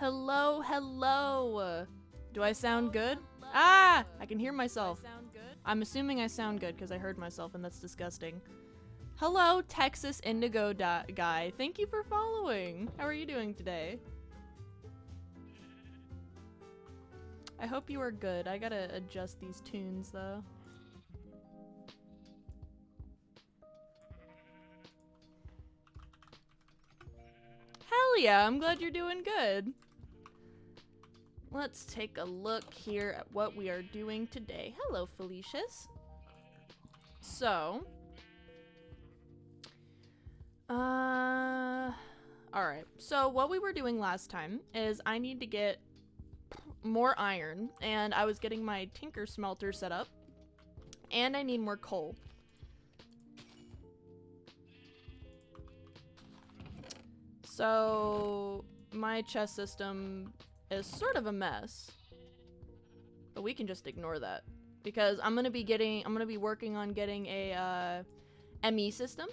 Hello, hello. Do I sound good? Ah! I can hear myself. I'm assuming I sound good because I heard myself and that's disgusting. Hello, Texas Indigo guy. Thank you for following. How are you doing today? I hope you are good. I gotta adjust these tunes though. Hell yeah, I'm glad you're doing good. Let's take a look here at what we are doing today. Hello, Felicius. So, alright. So what we were doing last time is I need to get more iron, and I was getting my tinker smelter set up, and I need more coal. So my chest system is sort of a mess, but we can just ignore that because I'm gonna be working on getting a ME system.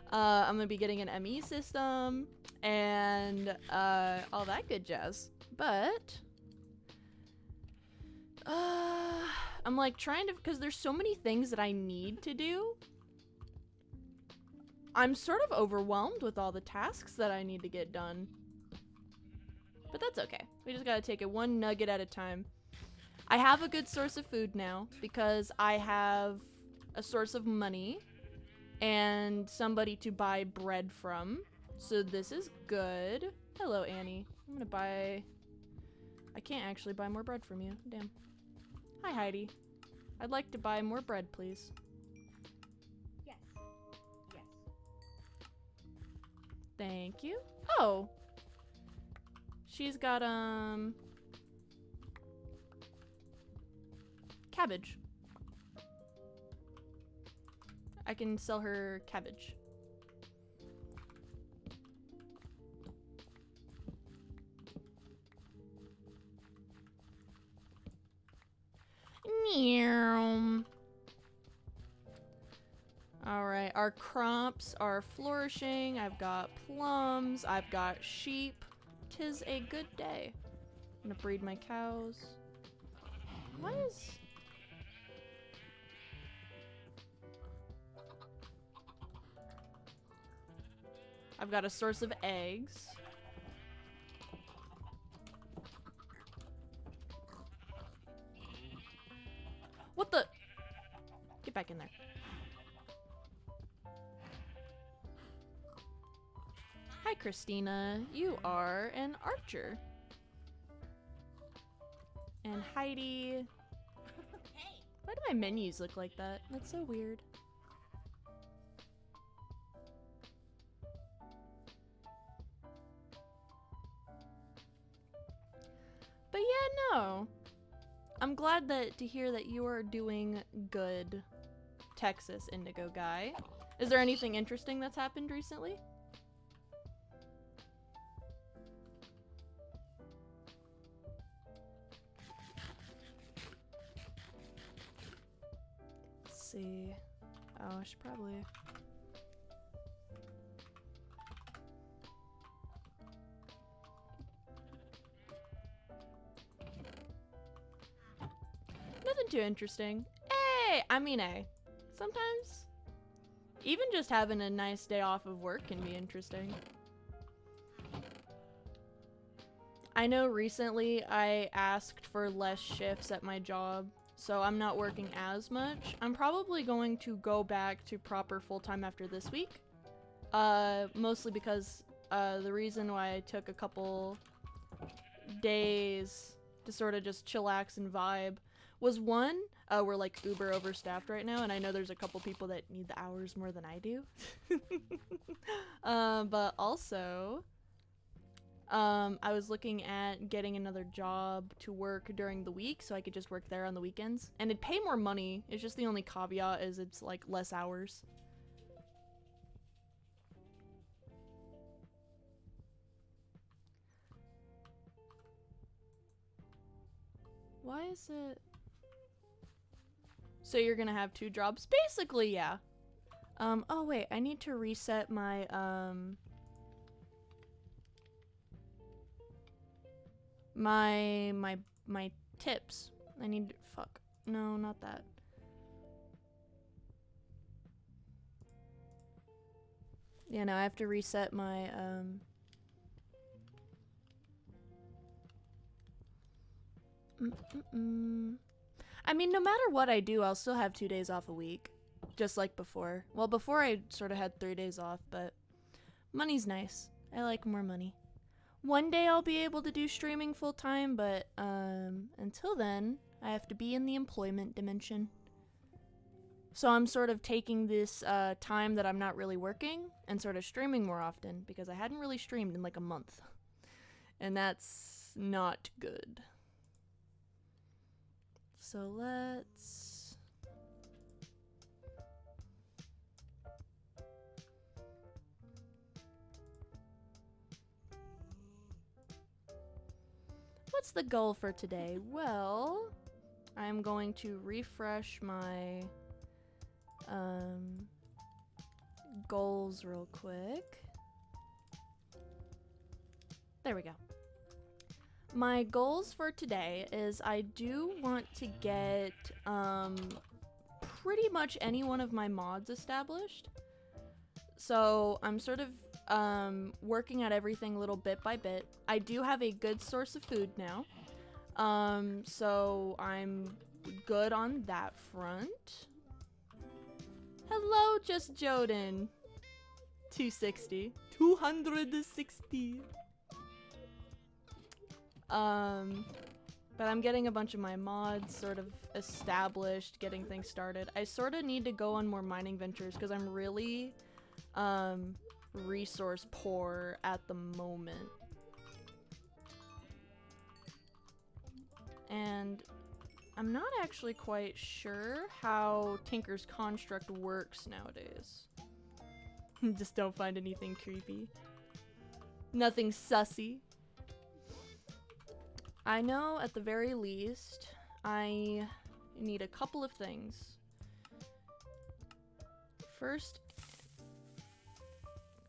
I'm gonna be getting an ME system and all that good jazz. But I'm like trying to, because there's so many things that I need to do. I'm sort of overwhelmed with all the tasks that I need to get done. But that's okay. We just gotta take it one nugget at a time. I have a good source of food now because I have a source of money and somebody to buy bread from. So this is good. Hello, Annie. I'm gonna buy... I can't actually buy more bread from you. Damn. Hi, Heidi. I'd like to buy more bread, please. Yes. Yes. Thank you. Oh! She's got, cabbage. I can sell her cabbage. Alright, our crops are flourishing. I've got plums. I've got sheep. 'Tis a good day. I'm gonna breed my cows. Why is... I've got a source of eggs. What the? Get back in there. Hi, Christina. You are an archer. And Heidi. Hey. Why do my menus look like that? That's so weird. But yeah, no. I'm glad to hear that you are doing good, Texas Indigo guy. Is there anything interesting that's happened recently? Let's see. Oh, I should probably... Nothing too interesting. Hey! I mean, sometimes even just having a nice day off of work can be interesting. I know recently I asked for less shifts at my job, so I'm not working as much. I'm probably going to go back to proper full-time after this week. Mostly because the reason why I took a couple days to sort of just chillax and vibe was one, we're like uber overstaffed right now, and I know there's a couple people that need the hours more than I do. But also, I was looking at getting another job to work during the week so I could just work there on the weekends. And it'd pay more money. It's just the only caveat is it's like less hours. Why is it... So you're gonna have 2 jobs? Basically, yeah. Oh wait, I need to reset my, my tips. I need, fuck. No, not that. Yeah, no, I have to reset my, I mean, no matter what I do, I'll still have 2 days off a week. Just like before. Well, before I sort of had 3 days off, but money's nice. I like more money. One day I'll be able to do streaming full time, but until then, I have to be in the employment dimension. So I'm sort of taking this time that I'm not really working and sort of streaming more often because I hadn't really streamed in like a month. And that's not good. So let's... What's the goal for today? Well, I'm going to refresh my goals real quick. There we go. My goals for today is I do want to get pretty much any one of my mods established. So I'm sort of working at everything little bit by bit. I do have a good source of food now. So I'm good on that front. Hello, Just Joden. 260. 260. But I'm getting a bunch of my mods sort of established, getting things started. I sort of need to go on more mining ventures because I'm really resource poor at the moment. And I'm not actually quite sure how Tinker's Construct works nowadays. Just don't find anything creepy. Nothing sussy. I know at the very least, I you need a couple of things. First,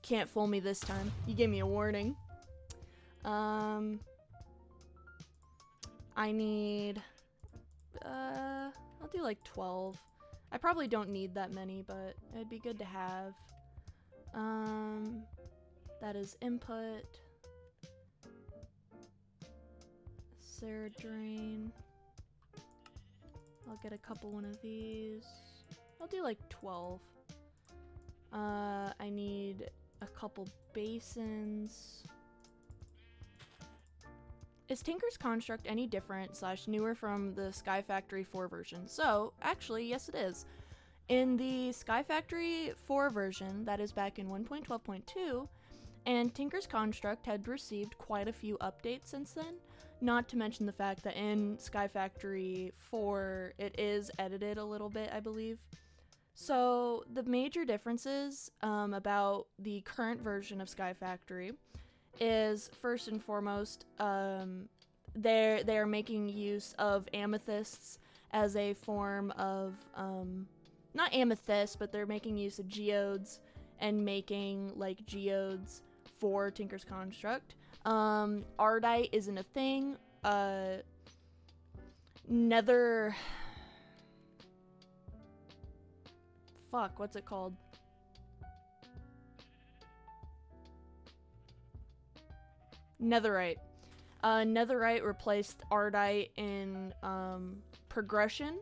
can't fool me this time. You gave me a warning. I need, I'll do like 12. I probably don't need that many, but it'd be good to have. That is input. Sarah drain. I'll get a couple one of these. I'll do like 12. I need a couple basins. Is Tinker's Construct any different / newer from the Sky Factory 4 version? So, actually, yes it is. In the Sky Factory 4 version, that is back in 1.12.2, and Tinker's Construct had received quite a few updates since then, not to mention the fact that in Sky Factory 4, it is edited a little bit, I believe. So, the major differences about the current version of Sky Factory is, first and foremost, they're making use of amethysts as a form of, not amethyst, but they're making use of geodes and making, like, geodes for Tinker's Construct. Ardite isn't a thing. Fuck, what's it called? Netherite. Netherite replaced Ardite in progression.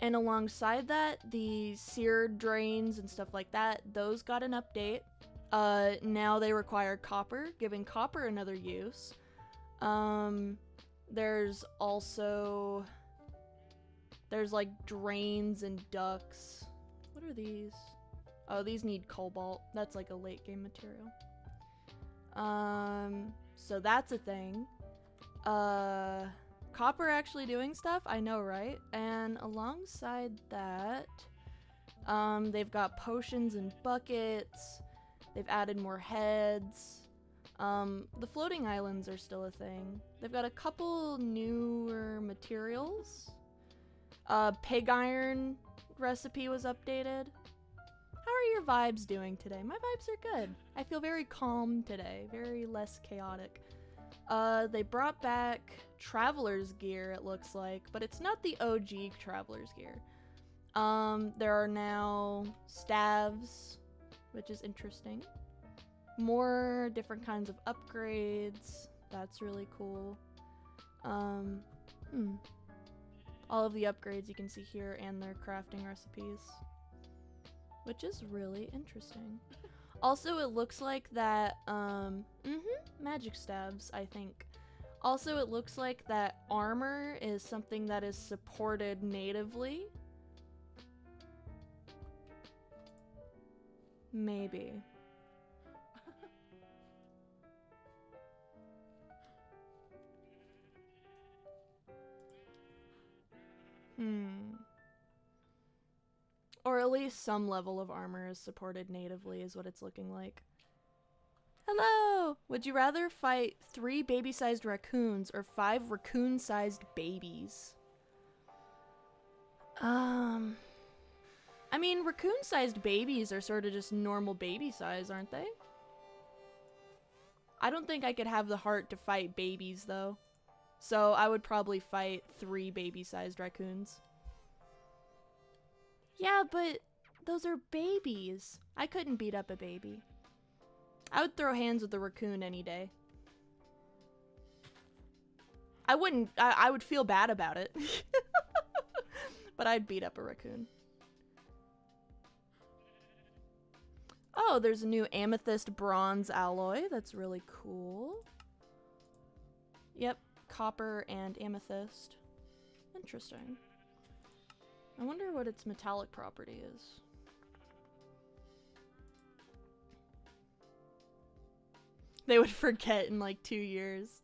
And alongside that, the seared drains and stuff like that, those got an update. Now they require copper, giving copper another use. There's also... There's like drains and ducts. What are these? Oh, these need cobalt. That's like a late game material. So that's a thing. Copper actually doing stuff? I know, right? And alongside that, they've got potions and buckets. They've added more heads. The floating islands are still a thing. They've got a couple newer materials. Pig iron recipe was updated. How are your vibes doing today? My vibes are good. I feel very calm today, very less chaotic. They brought back Traveler's Gear, it looks like, but it's not the OG Traveler's Gear. There are now staves, which is interesting. More different kinds of upgrades. That's really cool. All of the upgrades you can see here and their crafting recipes, which is really interesting. Also, it looks like that, magic stabs, I think. Also, it looks like that armor is something that is supported natively. Maybe. Or at least some level of armor is supported natively is what it's looking like. Hello! Would you rather fight 3 baby-sized raccoons or 5 raccoon-sized babies? I mean, raccoon-sized babies are sort of just normal baby size, aren't they? I don't think I could have the heart to fight babies, though. So I would probably fight 3 baby-sized raccoons. Yeah, but those are babies. I couldn't beat up a baby. I would throw hands with a raccoon any day. I would feel bad about it. But I'd beat up a raccoon. Oh, there's a new amethyst bronze alloy. That's really cool. Yep, copper and amethyst. Interesting. I wonder what its metallic property is. They would forget in like 2 years.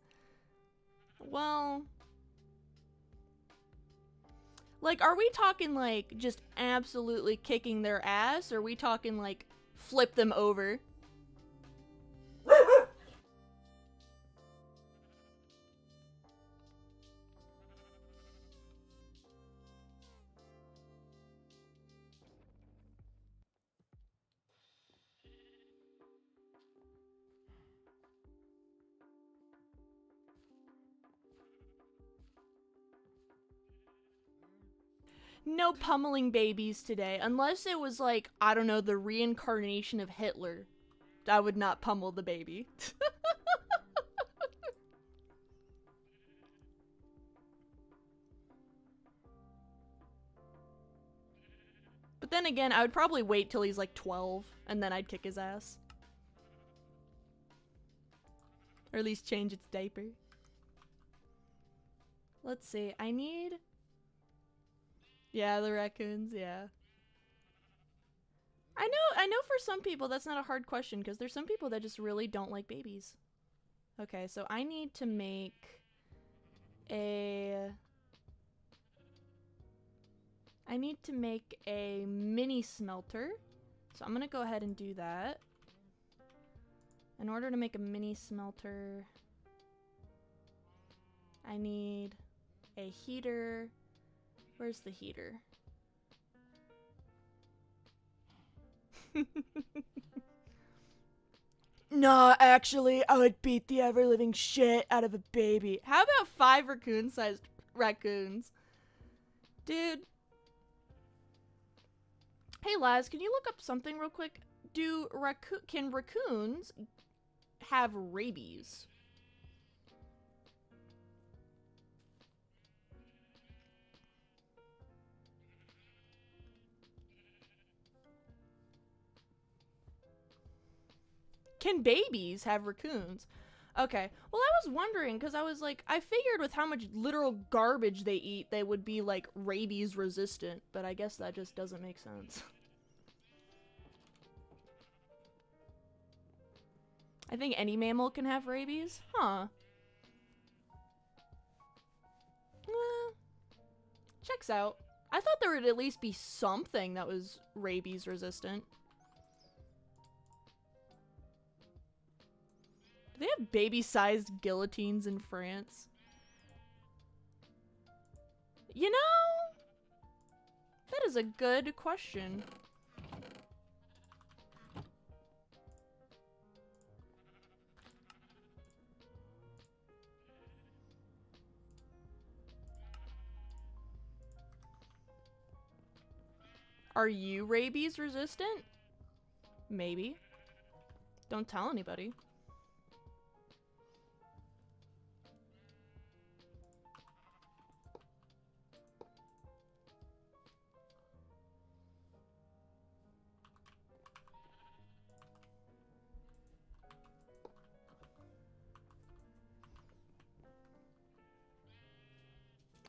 Well... Like, are we talking like just absolutely kicking their ass? Or are we talking like flip them over? No pummeling babies today. Unless it was like, I don't know, the reincarnation of Hitler. I would not pummel the baby. But then again, I would probably wait till he's like 12, and then I'd kick his ass. Or at least change its diaper. Let's see, I need... Yeah, the raccoons, yeah. I know for some people that's not a hard question, because there's some people that just really don't like babies. Okay, so I need to make a... I need to make a mini smelter. So I'm gonna go ahead and do that. In order to make a mini smelter, I need a heater. Where's the heater? Nah, actually, I would beat the ever-living shit out of a baby. How about 5 raccoon-sized raccoons? Dude. Hey, Laz, can you look up something real quick? Can raccoons have rabies? Can babies have raccoons? Okay. Well, I was wondering, because I was like, I figured with how much literal garbage they eat, they would be, like, rabies resistant. But I guess that just doesn't make sense. I think any mammal can have rabies? Huh. Checks out. I thought there would at least be something that was rabies resistant. Do they have baby-sized guillotines in France? You know, that is a good question. Are you rabies resistant? Maybe. Don't tell anybody.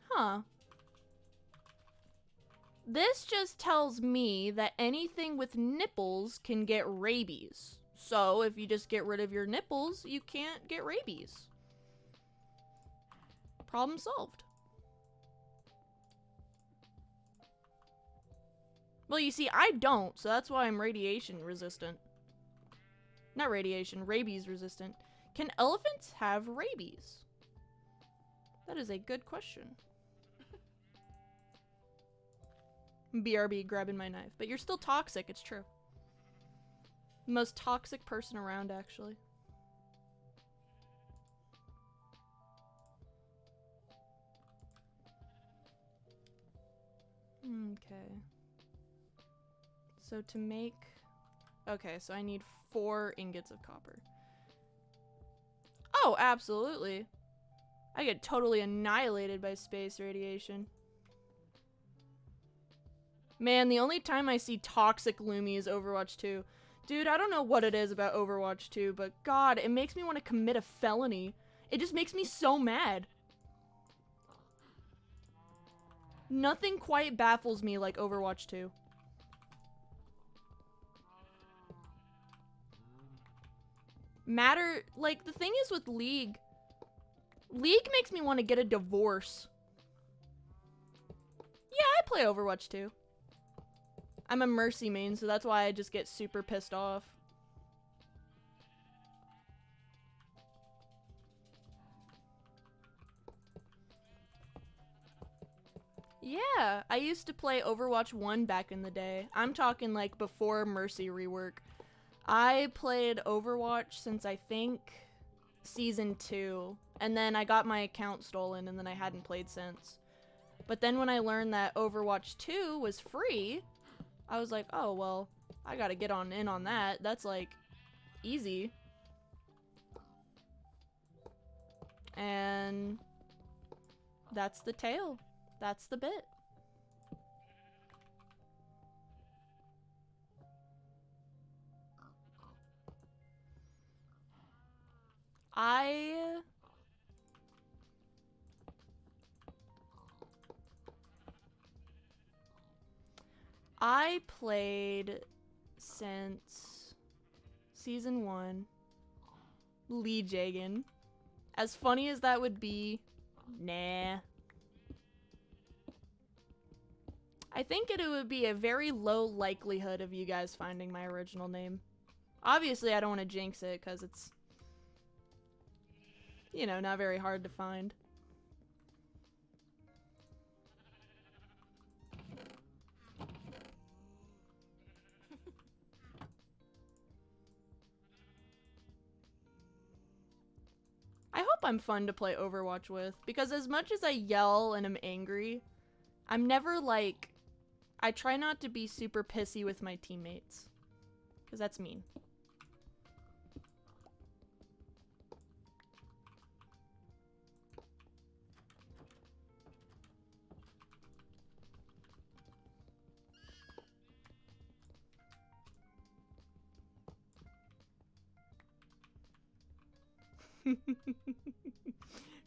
Huh. This just tells me that anything with nipples can get rabies. So if you just get rid of your nipples, you can't get rabies. Problem solved. Well, you see, I don't, so that's why I'm radiation resistant. Not radiation, rabies resistant. Can elephants have rabies? That is a good question. BRB grabbing my knife. But you're still toxic, it's true. Most toxic person around, actually. Okay. So to make... Okay, so I need 4 ingots of copper. Oh, absolutely. I get totally annihilated by space radiation. Man, the only time I see toxic Lumi is Overwatch 2. Dude, I don't know what it is about Overwatch 2, but God, it makes me want to commit a felony. It just makes me so mad. Nothing quite baffles me like Overwatch 2. Like, the thing is with League makes me want to get a divorce. Yeah, I play Overwatch 2. I'm a Mercy main, so that's why I just get super pissed off. Yeah, I used to play Overwatch 1 back in the day. I'm talking like before Mercy rework. I played Overwatch since I think Season 2, and then I got my account stolen and then I hadn't played since. But then when I learned that Overwatch 2 was free, I was like, oh, well, I gotta get in on that. That's, like, easy. And that's the tale. That's the bit. I played since season 1 Lee Jagan. As funny as that would be, nah. I think it would be a very low likelihood of you guys finding my original name. Obviously, I don't want to jinx it because it's, you know, not very hard to find. I hope I'm fun to play Overwatch with, because as much as I yell and am angry, I'm never like, I try not to be super pissy with my teammates, because that's mean.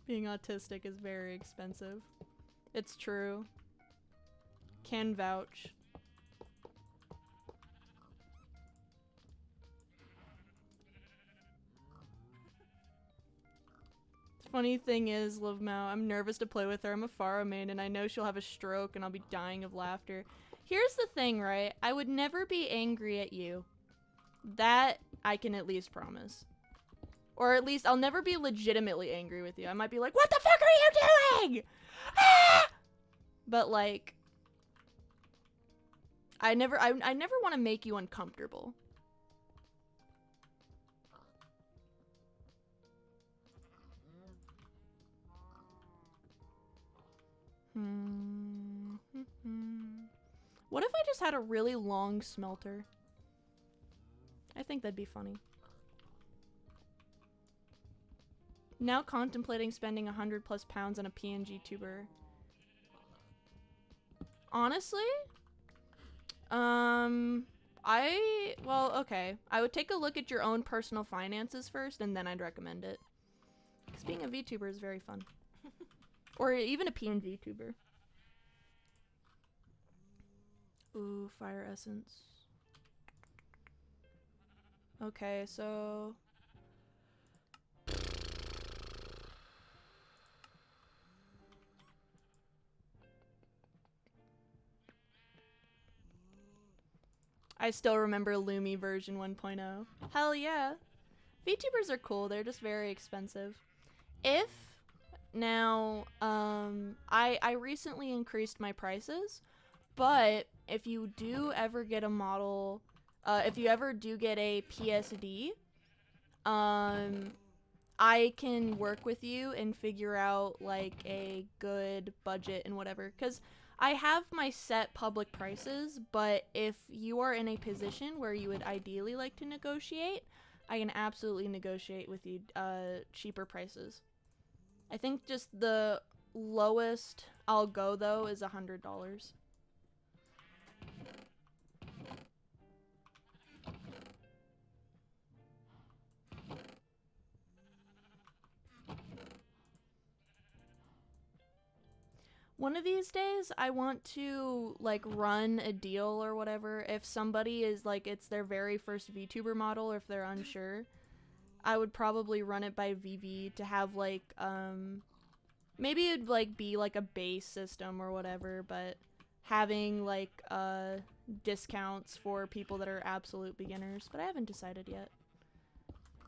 Being autistic is very expensive. It's true. Can vouch. Funny thing is, Liv Mao, I'm nervous to play with her. I'm a Pharah main, and I know she'll have a stroke and I'll be dying of laughter. Here's the thing, right? I would never be angry at you. That I can at least promise. Or at least I'll never be legitimately angry with you. I might be like, what the fuck are you doing? Ah! But like, I never want to make you uncomfortable. What if I just had a really long smelter? I think that'd be funny. Now contemplating spending 100+ pounds on a PNG tuber. Honestly? Well, okay. I would take a look at your own personal finances first, and then I'd recommend it. Because being a VTuber is very fun. Or even a PNG tuber. Ooh, fire essence. Okay, so... I still remember Lumi version 1.0. Hell yeah. VTubers are cool, they're just very expensive. If, now, I recently increased my prices, but if you do ever get a model, if you ever do get a PSD, I can work with you and figure out, like, a good budget and whatever, because I have my set public prices, but if you are in a position where you would ideally like to negotiate, I can absolutely negotiate with you cheaper prices. I think just the lowest I'll go, though, is $100. One of these days, I want to, like, run a deal or whatever. If somebody is, like, it's their very first VTuber model, or if they're unsure, I would probably run it by VV to have, like, maybe it'd, like, be, like, a base system or whatever, but having, like, discounts for people that are absolute beginners, but I haven't decided yet.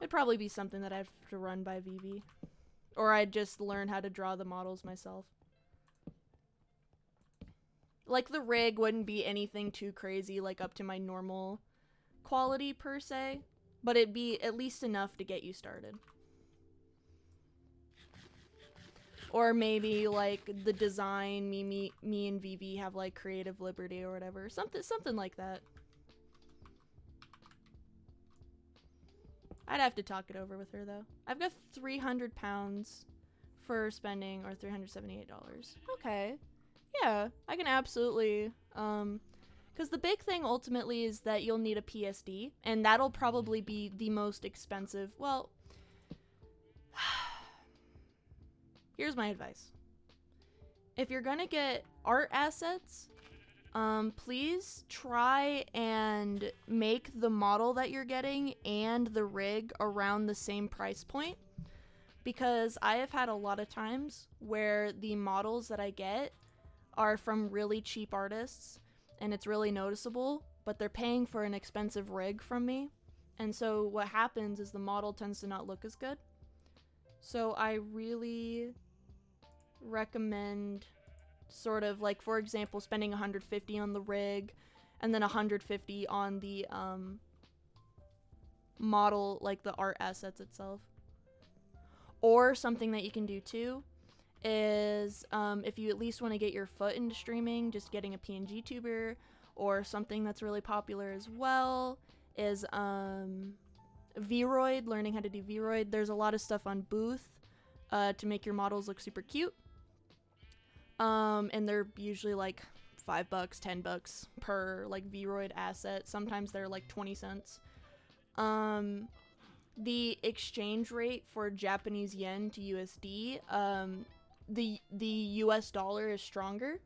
It'd probably be something that I have to run by VV. Or I'd just learn how to draw the models myself. Like, the rig wouldn't be anything too crazy, like, up to my normal quality, per se. But it'd be at least enough to get you started. Or maybe like the design, me and Vivi have like creative liberty or whatever. Something like that. I'd have to talk it over with her though. I've got 300 pounds for spending, or $378. Okay. Yeah, I can absolutely, because the big thing ultimately is that you'll need a PSD, and that'll probably be the most expensive. Well, here's my advice. If you're gonna get art assets, please try and make the model that you're getting and the rig around the same price point. Because I have had a lot of times where the models that I get are from really cheap artists and it's really noticeable, but they're paying for an expensive rig from me. And so what happens is the model tends to not look as good. So I really recommend sort of like, for example, spending 150 on the rig and then 150 on the model, like the art assets itself. Or something that you can do too is if you at least want to get your foot into streaming, just getting a PNG tuber, or something that's really popular as well is Vroid, learning how to do Vroid. There's a lot of stuff on Booth to make your models look super cute. And they're usually like $5, $10 per like Vroid asset. Sometimes they're like 20 cents. The exchange rate for Japanese yen to USD, the US dollar is stronger.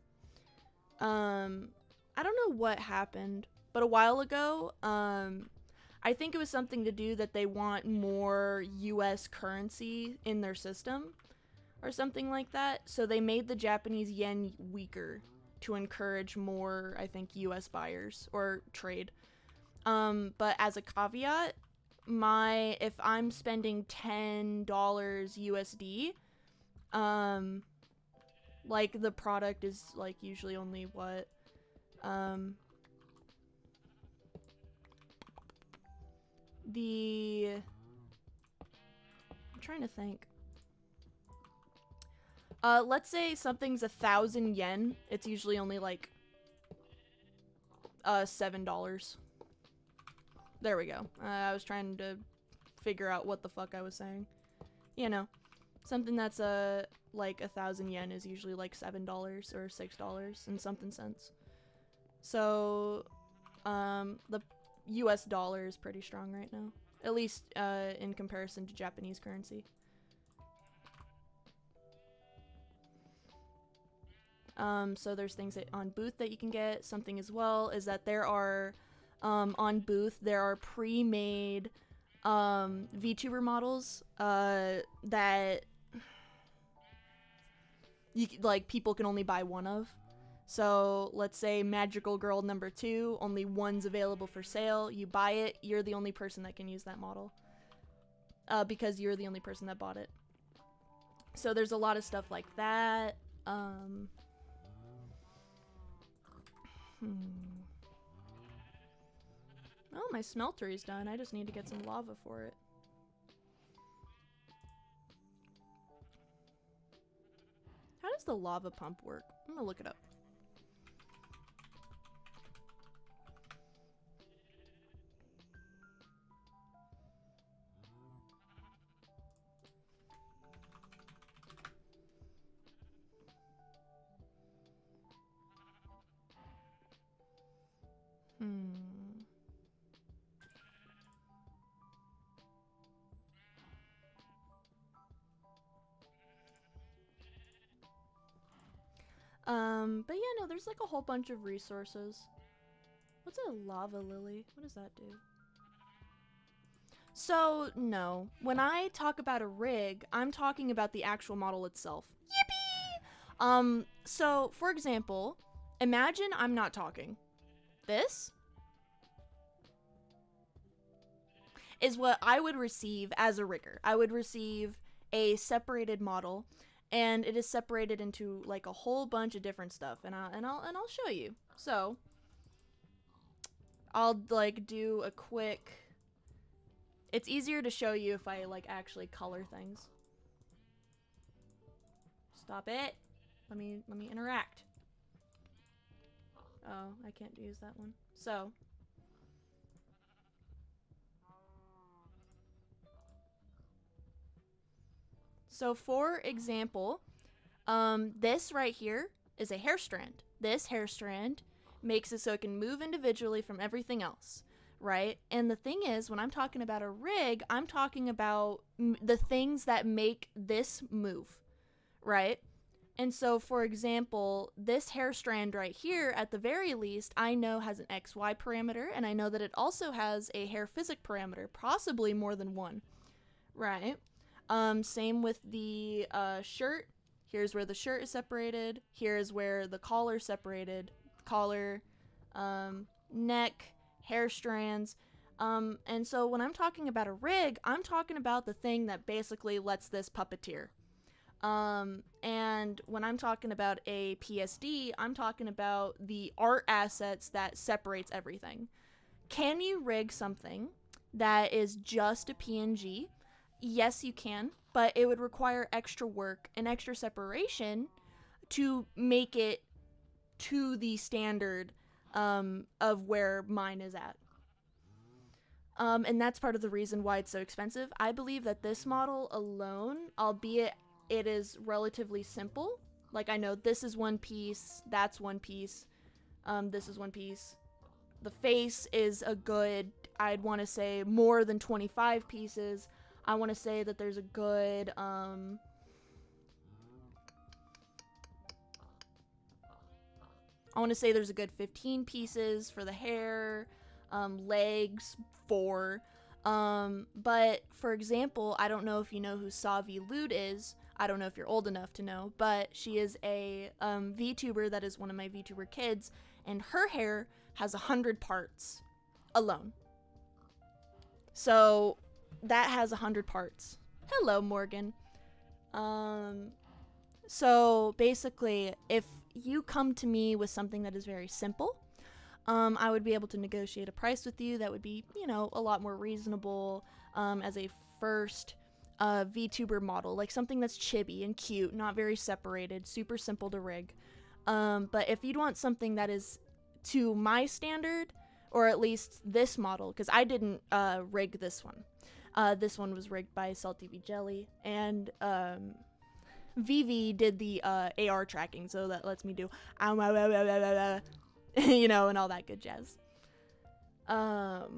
I don't know what happened, but a while ago, I think it was something to do that they want more US currency in their system or something like that. So they made the Japanese yen weaker to encourage more, I think, US buyers or trade. But as a caveat, if I'm spending $10 USD, like the product is like usually only what, I'm trying to think. Let's say something's 1,000 yen. It's usually only like $7. There we go. I was trying to figure out what the fuck I was saying. You know, something that's like 1,000 yen is usually like $7 or $6 and something cents. So the US dollar is pretty strong right now, at least in comparison to Japanese currency. So there's things on Booth that you can get. Something as well is that there are on Booth there are pre-made VTuber models that like people can only buy one of. So let's say Magical Girl number 2, only one's available for sale. You buy it, you're the only person that can use that model because you're the only person that bought it. So there's a lot of stuff like that. Oh, my smelter is done. I just need to get some lava for it. How does the lava pump work? I'm gonna look it up. But yeah, no, there's like a whole bunch of resources. What's a lava lily? What does that do? So, no. When I talk about a rig, I'm talking about the actual model itself. Yippee! So, for example, imagine I'm not talking. This is what I would receive as a rigger. I would receive a separated model, and it is separated into like a whole bunch of different stuff, and I'll show you. So I'll like do a quick. It's easier to show you if I like actually color things. Stop it. Let me interact. Oh, I can't use that one. So for example, this right here is a hair strand. This hair strand makes it so it can move individually from everything else, right? And the thing is, when I'm talking about a rig, I'm talking about the things that make this move, right? And so, for example, this hair strand right here, at the very least, I know has an XY parameter, and I know that it also has a hair physic parameter, possibly more than one, right? Same with the shirt. Here's where the shirt is separated. Here's where the collar separated. Collar, neck, hair strands. And so when I'm talking about a rig, I'm talking about the thing that basically lets this puppeteer. And when I'm talking about a PSD, I'm talking about the art assets that separates everything. Can you rig something that is just a PNG? Yes, you can, but it would require extra work and extra separation to make it to the standard of where mine is at. And that's part of the reason why it's so expensive. I believe that this model alone, albeit it is relatively simple, like I know this is one piece, that's one piece, this is one piece. The face is a good, I'd want to say more than 25 pieces. I want to say that there's a good, I want to say there's a good 15 pieces for the hair, legs, 4. But for example, I don't know if you know who Savi Lute is. I don't know if you're old enough to know, but she is a VTuber that is one of my VTuber kids, and her hair has 100 parts alone. So that has 100 parts. Hello, Morgan. So basically, if you come to me with something that is very simple, I would be able to negotiate a price with you that would be, you know, a lot more reasonable as a first VTuber model, like something that's chibi and cute, not very separated, super simple to rig. But if you'd want something that is to my standard, or at least this model, because I didn't rig this one. This one was rigged by Salty V Jelly, and Vivi did the AR tracking, so that lets me do you know, and all that good jazz. But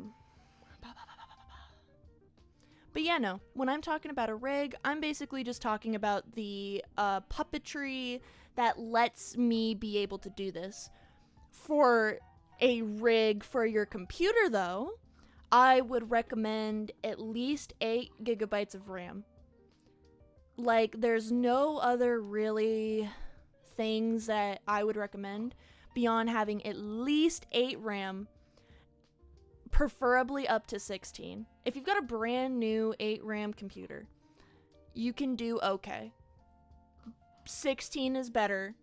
yeah, no, when I'm talking about a rig, I'm basically just talking about the puppetry that lets me be able to do this. For a rig for your computer, though, I would recommend at least 8 gigabytes of RAM. Like, there's no other really things that I would recommend beyond having at least 8 RAM, preferably up to 16. If you've got a brand new 8 RAM computer, you can do okay. 16 is better.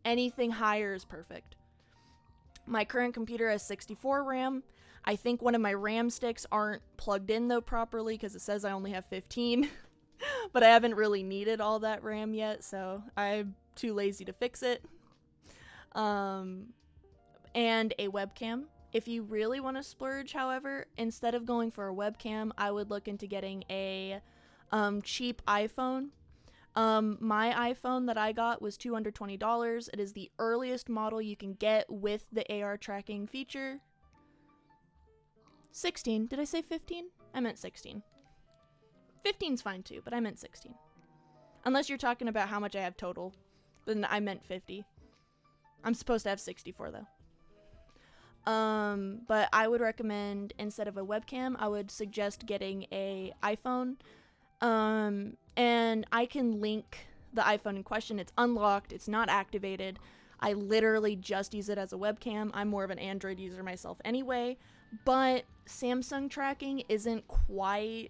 Anything higher is perfect. My current computer has 64 RAM. I think one of my RAM sticks aren't plugged in though properly because it says I only have 15. But I haven't really needed all that RAM yet, so I'm too lazy to fix it. And a webcam. If you really want to splurge, however, instead of going for a webcam, I would look into getting a cheap iPhone. My iPhone that I got was $220. It is the earliest model you can get with the AR tracking feature. 16. Did I say 15? I meant 16. 15's fine too, but I meant 16. Unless you're talking about how much I have total, then I meant 50. I'm supposed to have 64 though. But I would recommend, instead of a webcam, I would suggest getting a iPhone. And I can link the iPhone in question. It's unlocked. It's not activated. I literally just use it as a webcam. I'm more of an Android user myself anyway, but Samsung tracking isn't quite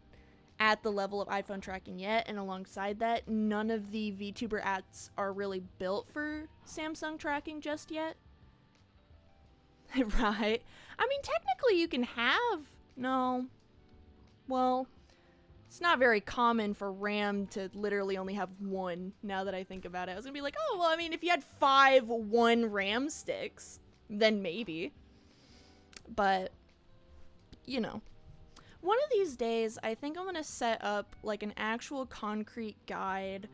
at the level of iPhone tracking yet, and alongside that, none of the VTuber apps are really built for Samsung tracking just yet. Right? I mean, technically you can have... No. Well, It's not very common for RAM to literally only have one, now that I think about it. I was gonna be like, oh, well, I mean, if you had 5 1 RAM sticks, then maybe. But, you know. One of these days, I think I'm gonna set up, like, an actual concrete guide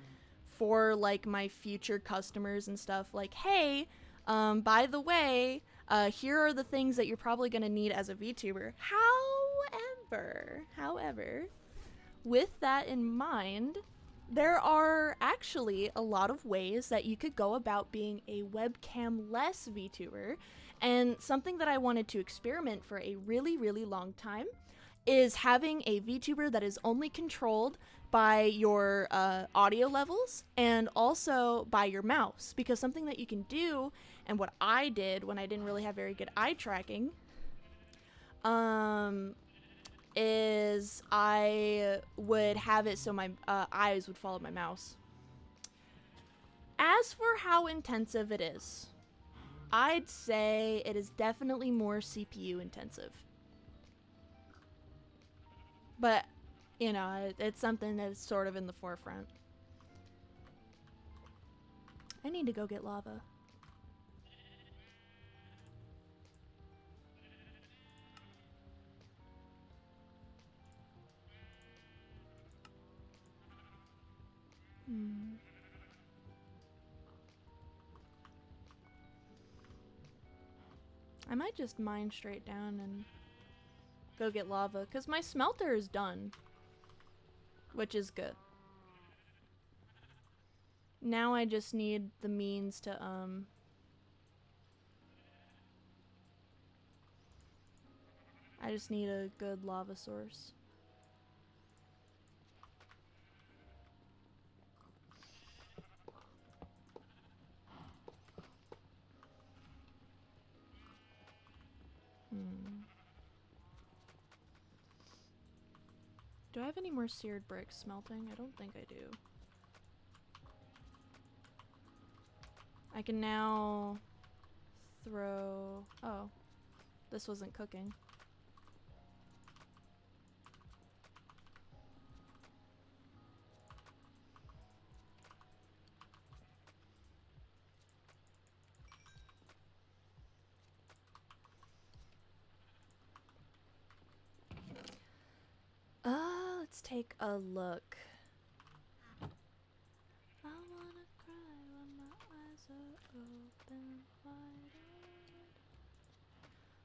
for, like, my future customers and stuff. Like, hey, by the way, here are the things that you're probably gonna need as a VTuber. However, with that in mind, there are actually a lot of ways that you could go about being a webcam-less VTuber, and something that I wanted to experiment for a really, really long time is having a VTuber that is only controlled by your audio levels and also by your mouse, because something that you can do, and what I did when I didn't really have very good eye tracking, is I would have it so my eyes would follow my mouse. As for how intensive it is, I'd say it is definitely more CPU intensive. But, you know, it's something that's sort of in the forefront. I need to go get lava. I might just mine straight down and go get lava, because my smelter is done, which is good. Now I just need the means to, I just need a good lava source. Do I have any more seared bricks smelting? I don't think I do. I can now throw... Oh, this wasn't cooking. Let's take a look. I wanna cry when my eyes are open wide.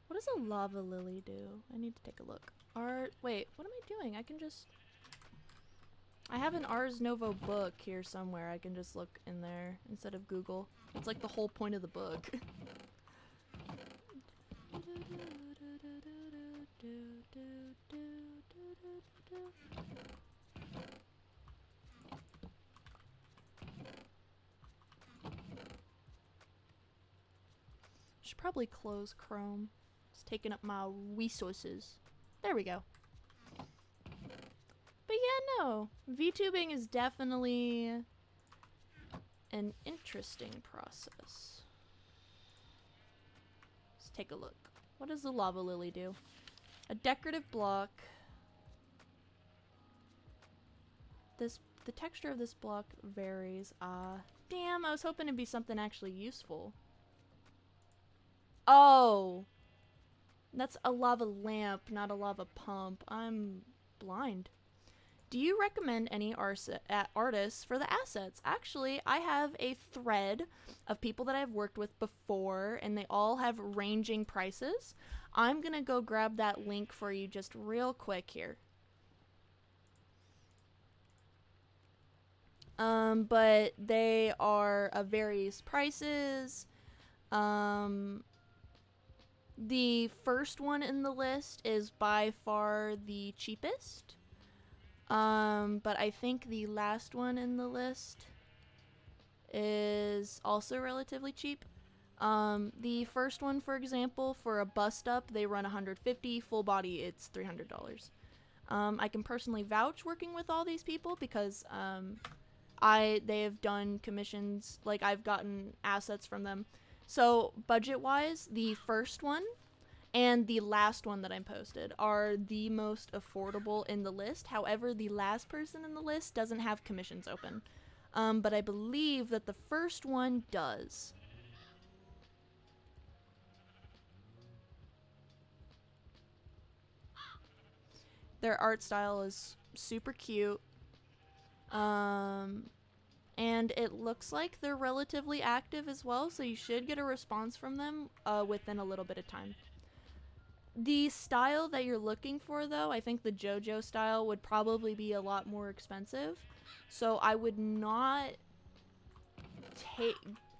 What does a lava lily do? I need to take a look. Wait, what am I doing? I can just... I have an Ars Novo book here somewhere. I can just look in there instead of Google. It's like the whole point of the book. Should probably close Chrome. It's taking up my resources. There we go. But yeah, no. VTubing is definitely an interesting process. Let's take a look. What does the lava lily do? A decorative block. The texture of this block varies. Damn, I was hoping it'd be something actually useful. Oh! That's a lava lamp, not a lava pump. I'm blind. Do you recommend any artists for the assets? Actually, I have a thread of people that I've worked with before, and they all have ranging prices. I'm gonna go grab that link for you just real quick here. But they are of various prices. The first one in the list is by far the cheapest. But I think the last one in the list is also relatively cheap. The first one, for example, for a bust up, they run $150. Full body, it's $300. I can personally vouch working with all these people because they have done commissions, like I've gotten assets from them. So budget wise, the first one and the last one that I posted are the most affordable in the list. However, the last person in the list doesn't have commissions open. But I believe that the first one does. Their art style is super cute. And it looks like they're relatively active as well, so you should get a response from them within a little bit of time. The style that you're looking for, though, I think the JoJo style would probably be a lot more expensive. So I would not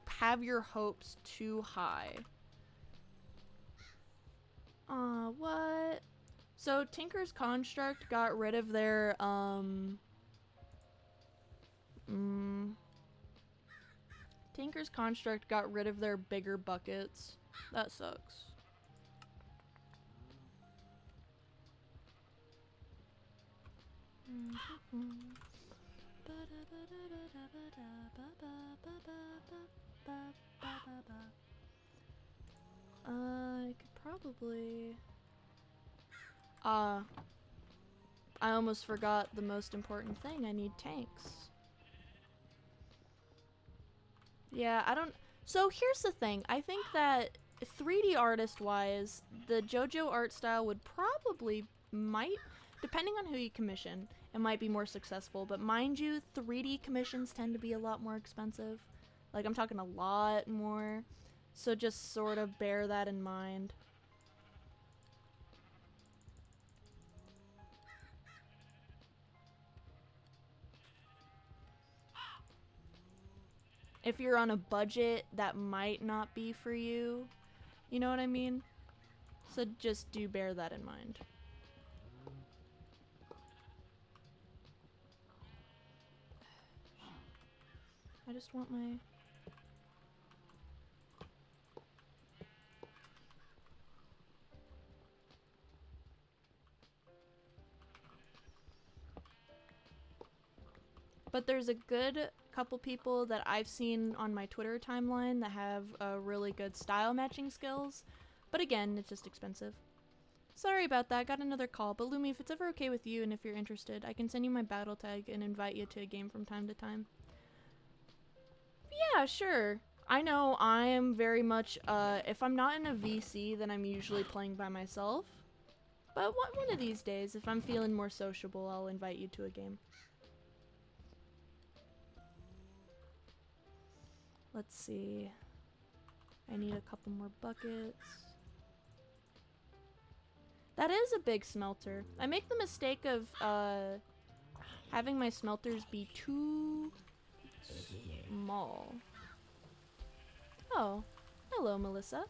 have your hopes too high. What? So Tinker's Construct got rid of their, Tinker's Construct got rid of their bigger buckets. That sucks. I could probably... I almost forgot the most important thing. I need tanks. Yeah, I don't... So here's the thing. I think that 3D artist-wise, the JoJo art style would probably, depending on who you commission, it might be more successful. But mind you, 3D commissions tend to be a lot more expensive. Like, I'm talking a lot more. So just sort of bear that in mind. If you're on a budget, that might not be for you. You know what I mean? So just do bear that in mind. I just want my... But there's a good couple people that I've seen on my Twitter timeline that have really good style matching skills. But again, it's just expensive. Sorry about that, got another call. But Lumi, if it's ever okay with you and if you're interested, I can send you my battle tag and invite you to a game from time to time. Yeah, sure. I know I am very much, if I'm not in a VC, then I'm usually playing by myself. But one of these days, if I'm feeling more sociable, I'll invite you to a game. Let's see. I need a couple more buckets. That is a big smelter. I make the mistake of having my smelters be too small. Oh, hello, Melissa.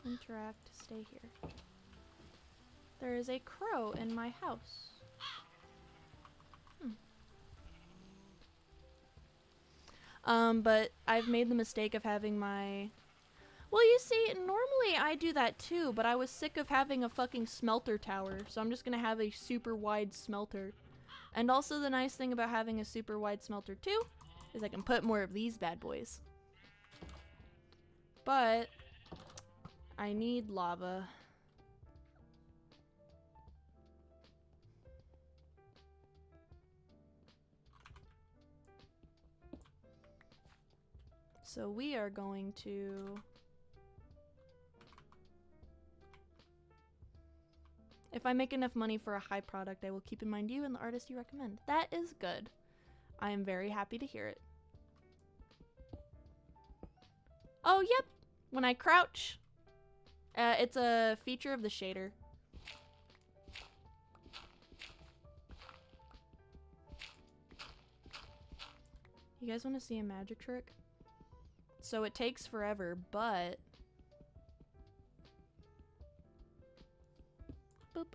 Interact, stay here. There is a crow in my house. But I've made the mistake of having my... Well, you see, normally I do that too, but I was sick of having a fucking smelter tower, so I'm just gonna have a super wide smelter. And also the nice thing about having a super wide smelter too, is I can put more of these bad boys. But I need lava. So we are going to... If I make enough money for a high product, I will keep in mind you and the artist you recommend. That is good. I am very happy to hear it. Oh, yep. When I crouch, it's a feature of the shader. You guys want to see a magic trick? So it takes forever, but... Boop.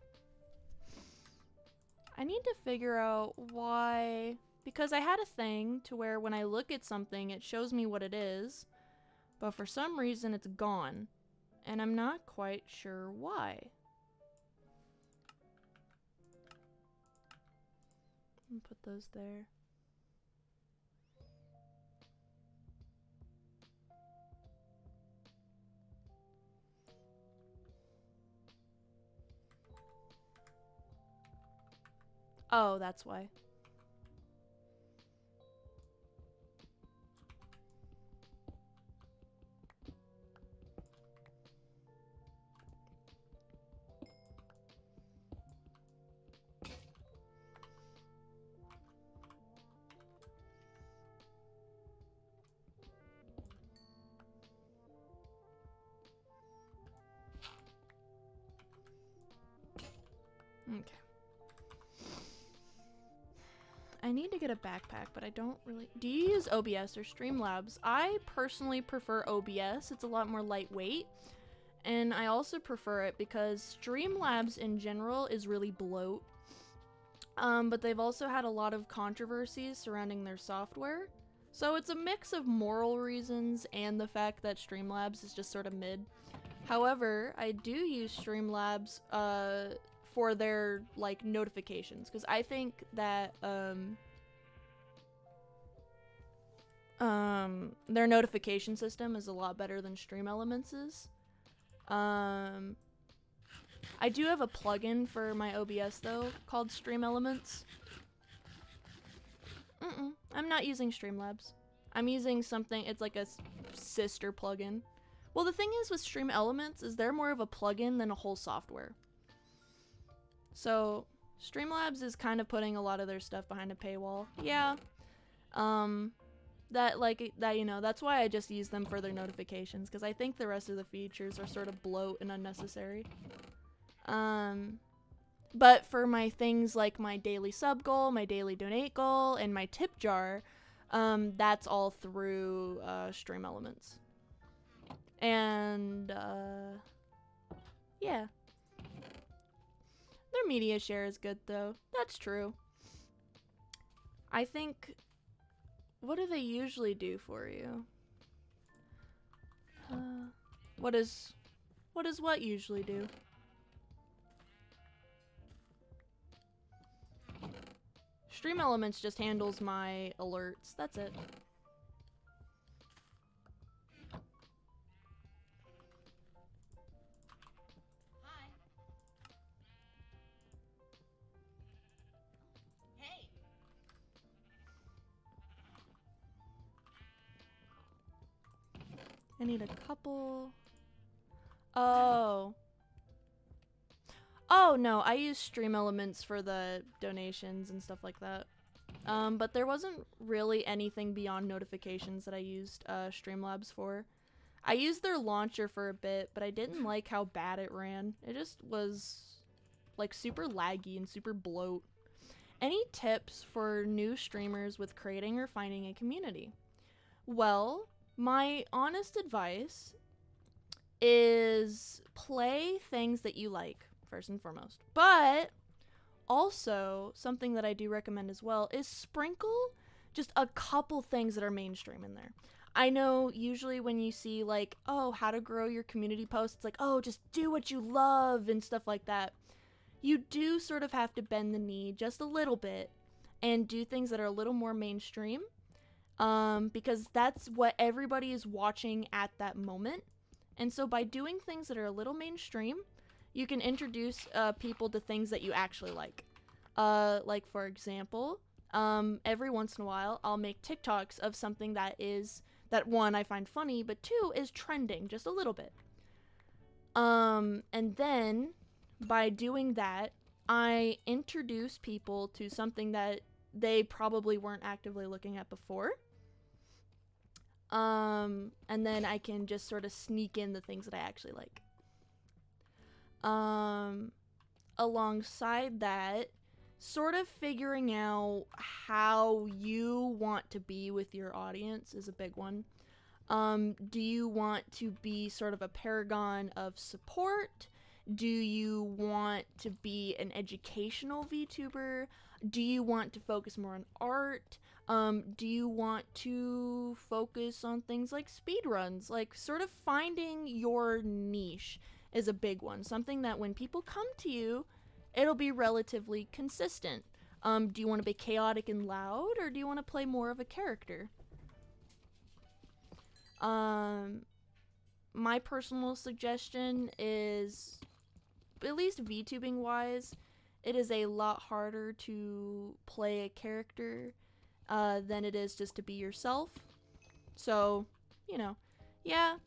I need to figure out why... Because I had a thing to where when I look at something, it shows me what it is. But for some reason, it's gone. And I'm not quite sure why. Put those there. Oh, that's why. Okay. I need to get a backpack, but I don't really... Do you use OBS or Streamlabs? I personally prefer OBS. It's a lot more lightweight. And I also prefer it because Streamlabs in general is really bloat. But they've also had a lot of controversies surrounding their software. So it's a mix of moral reasons and the fact that Streamlabs is just sort of mid. However, I do use Streamlabs for their like notifications because I think that their notification system is a lot better than Stream Elements is. I do have a plugin for my OBS though called Stream Elements. I'm not using Streamlabs. I'm using something, it's like a sister plugin. Well, the thing is with Stream Elements is they're more of a plugin than a whole software. So Streamlabs is kind of putting a lot of their stuff behind a paywall. Yeah. You know, that's why I just use them for their notifications, because I think the rest of the features are sort of bloat and unnecessary. But for my things like my daily sub goal, my daily donate goal, and my tip jar, that's all through Stream Elements. And yeah. Their media share is good though. That's true. I think... What do they usually do for you? What does what usually do? Stream Elements just handles my alerts. That's it. Hi. Hey. I need a couple. Oh. Oh, no, I use Stream Elements for the donations and stuff like that. But there wasn't really anything beyond notifications that I used Streamlabs for. I used their launcher for a bit, but I didn't like how bad it ran. It just was like super laggy and super bloat. Any tips for new streamers with creating or finding a community? Well, my honest advice is play things that you like, first and foremost. But also, something that I do recommend as well is sprinkle just a couple things that are mainstream in there. I know usually when you see like, oh, how to grow your community posts, it's like, oh, just do what you love and stuff like that. You do sort of have to bend the knee just a little bit and do things that are a little more mainstream, because that's what everybody is watching at that moment. And so by doing things that are a little mainstream, you can introduce people to things that you actually like. Like for example, every once in a while, I'll make TikToks of something that one, I find funny, but two, is trending just a little bit. And then by doing that, I introduce people to something that they probably weren't actively looking at before. And then I can just sort of sneak in the things that I actually like. Alongside that, sort of figuring out how you want to be with your audience is a big one. Do you want to be sort of a paragon of support? Do you want to be an educational VTuber? Do you want to focus more on art? Do you want to focus on things like speedruns? Like, sort of finding your niche is a big one. Something that when people come to you, it'll be relatively consistent. Do you want to be chaotic and loud, or do you want to play more of a character? My personal suggestion is, at least VTubing wise, it is a lot harder to play a character than it is just to be yourself. So, you know, yeah,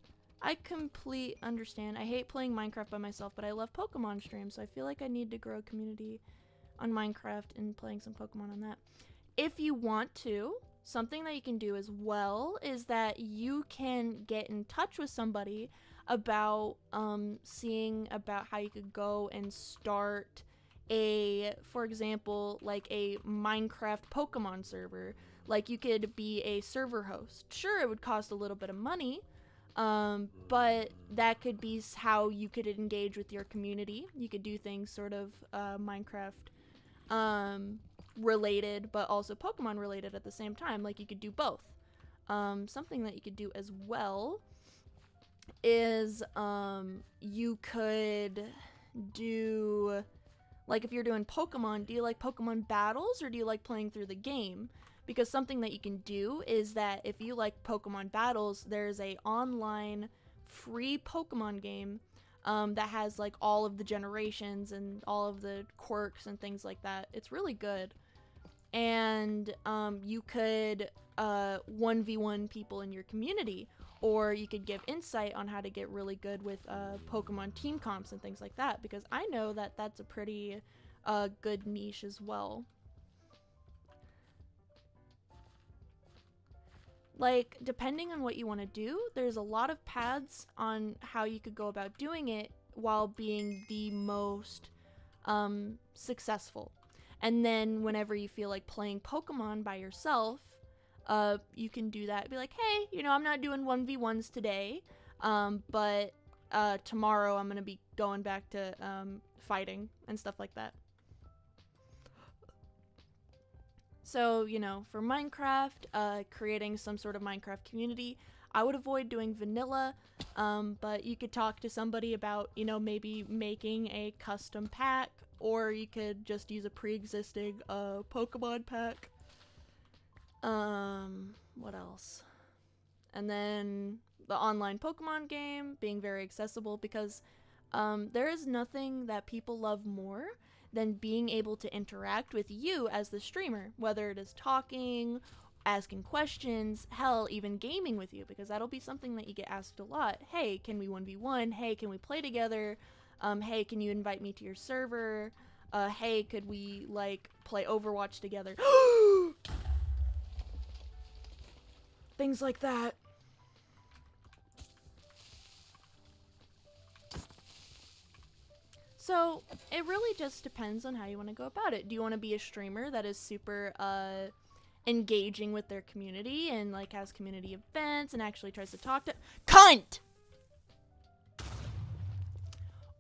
I complete understand. I hate playing Minecraft by myself, but I love Pokemon streams, so I feel like I need to grow a community on Minecraft and playing some Pokemon on that. If you want to, something that you can do as well is that you can get in touch with somebody about seeing about how you could go and start a, for example, like a Minecraft Pokemon server. Like, you could be a server host. Sure, it would cost a little bit of money, but that could be how you could engage with your community. You could do things sort of Minecraft related, but also Pokemon related at the same time. Like, you could do both. Something that you could do as well is you could do, like, if you're doing Pokemon, do you like Pokemon battles or do you like playing through the game? Because something that you can do is that if you like Pokemon battles, there's a online free Pokemon game that has like all of the generations and all of the quirks and things like that. It's really good. And you could 1v1 people in your community, or you could give insight on how to get really good with Pokemon team comps and things like that, because I know that that's a pretty good niche as well. Like, depending on what you want to do, there's a lot of paths on how you could go about doing it while being the most successful. And then whenever you feel like playing Pokemon by yourself, you can do that. Be like, hey, you know, I'm not doing 1v1s today, but tomorrow I'm going to be going back to fighting and stuff like that. So, you know, for Minecraft, creating some sort of Minecraft community, I would avoid doing vanilla, but you could talk to somebody about, you know, maybe making a custom pack, or you could just use a pre-existing Pokemon pack. What else? And then the online Pokemon game being very accessible, because there is nothing that people love more than being able to interact with you as the streamer, whether it is talking, asking questions, hell, even gaming with you, because that'll be something that you get asked a lot. Hey, can we 1v1? Hey, can we play together? Hey, can you invite me to your server? Hey, could we, like, play Overwatch together? Things like that. So, it really just depends on how you want to go about it. Do you want to be a streamer that is super engaging with their community and like has community events and actually tries to talk to cunt?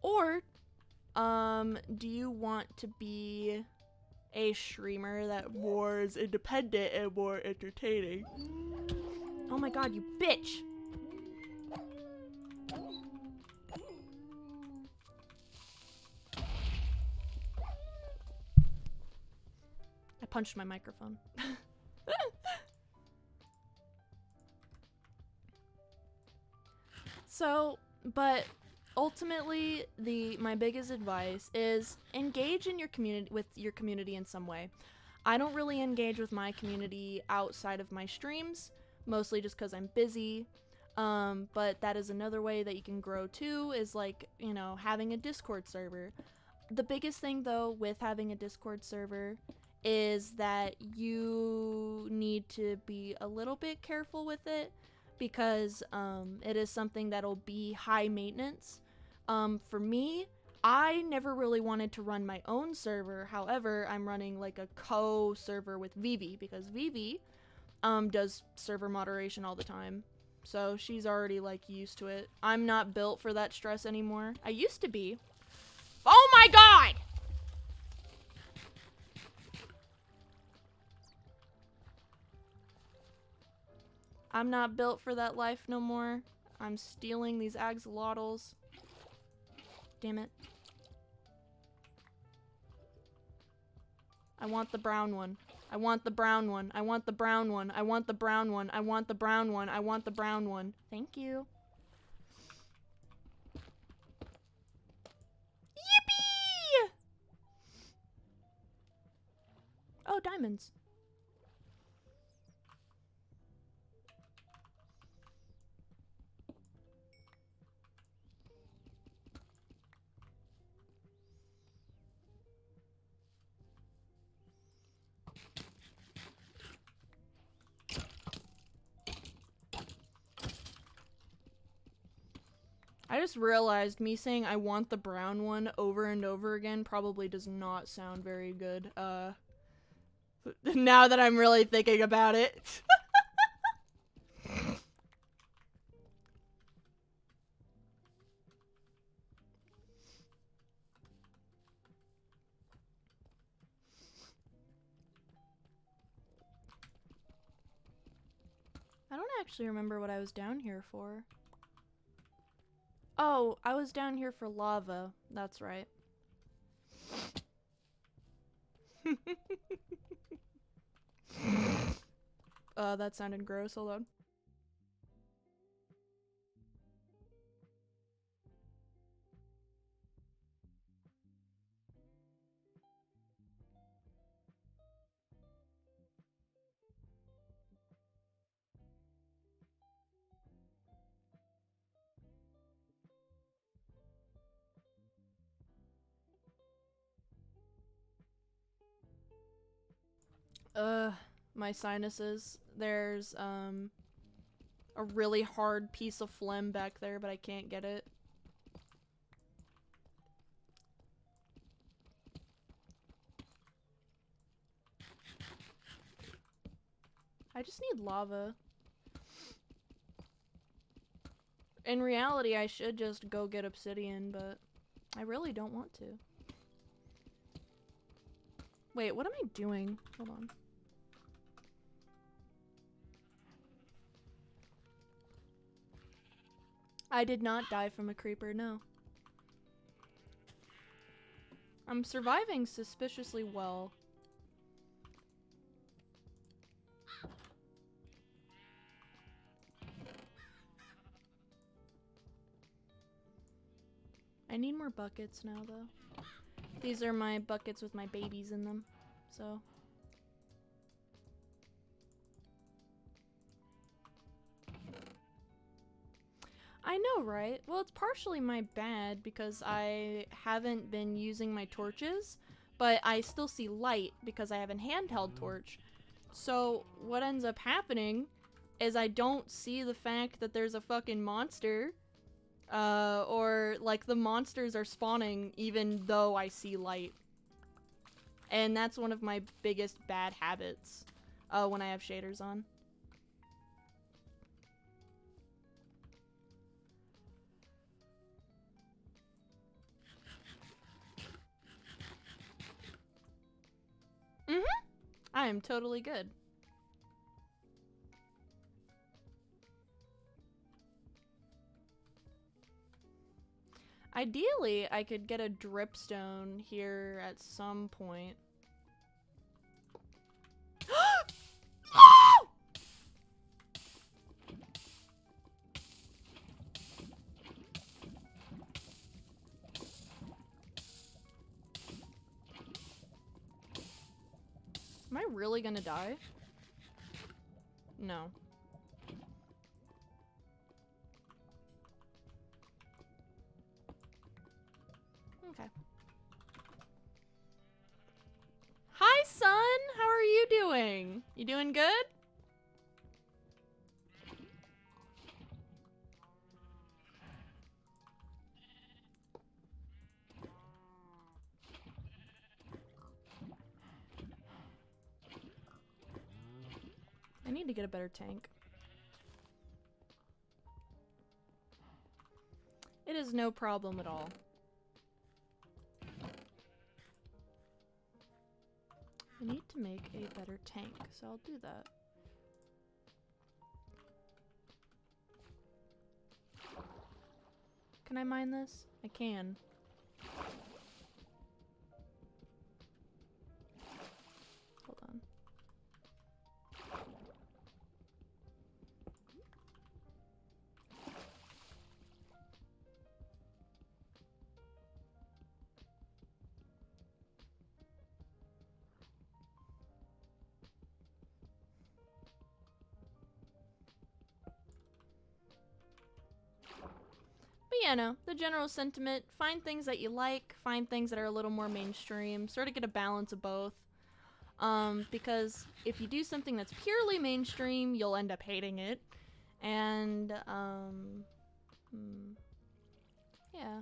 Or do you want to be a streamer that more is independent and more entertaining? Oh my god, you bitch! I punched my microphone. So, but ultimately, my biggest advice is engage in your community, with your community in some way. I don't really engage with my community outside of my streams, mostly just because I'm busy. But that is another way that you can grow too, is like, you know, having a Discord server. The biggest thing though with having a Discord server is that you need to be a little bit careful with it, because it is something that'll be high maintenance. For me, I never really wanted to run my own server. However, I'm running like a co-server with Vivi, because Vivi does server moderation all the time. So she's already like used to it. I'm not built for that stress anymore. I used to be. Oh my god! I'm not built for that life no more. I'm stealing these axolotls. Damn it. I want the brown one. I want the brown one. I want the brown one. I want the brown one. I want the brown one. I want the brown one. Thank you. Yippee! diamonds. I just realized me saying I want the brown one over and over again probably does not sound very good. Now that I'm really thinking about it. I don't actually remember what I was down here for. Oh, I was down here for lava. That's right. That sounded gross. Hold on. My sinuses. There's, a really hard piece of phlegm back there, but I can't get it. I just need lava. In reality, I should just go get obsidian, but I really don't want to. Wait, what am I doing? Hold on. I did not die from a creeper, no. I'm surviving suspiciously well. I need more buckets now, though. These are my buckets with my babies in them, so. I know, right? Well, it's partially my bad because I haven't been using my torches, but I still see light because I have a handheld torch. So what ends up happening is I don't see the fact that there's a fucking monster, or like the monsters are spawning even though I see light. And that's one of my biggest bad habits, when I have shaders on. I am totally good. Ideally, I could get a dripstone here at some point. No! Am I really gonna die? No. Okay. Hi, son! How are you doing? You doing good? I need to get a better tank. It is no problem at all. I need to make a better tank, so I'll do that. Can I mine this? I can. Hold on. yeah, no, the general sentiment, find things that you like, find things that are a little more mainstream, sort of get a balance of both. Because if you do something that's purely mainstream, you'll end up hating it. And, yeah.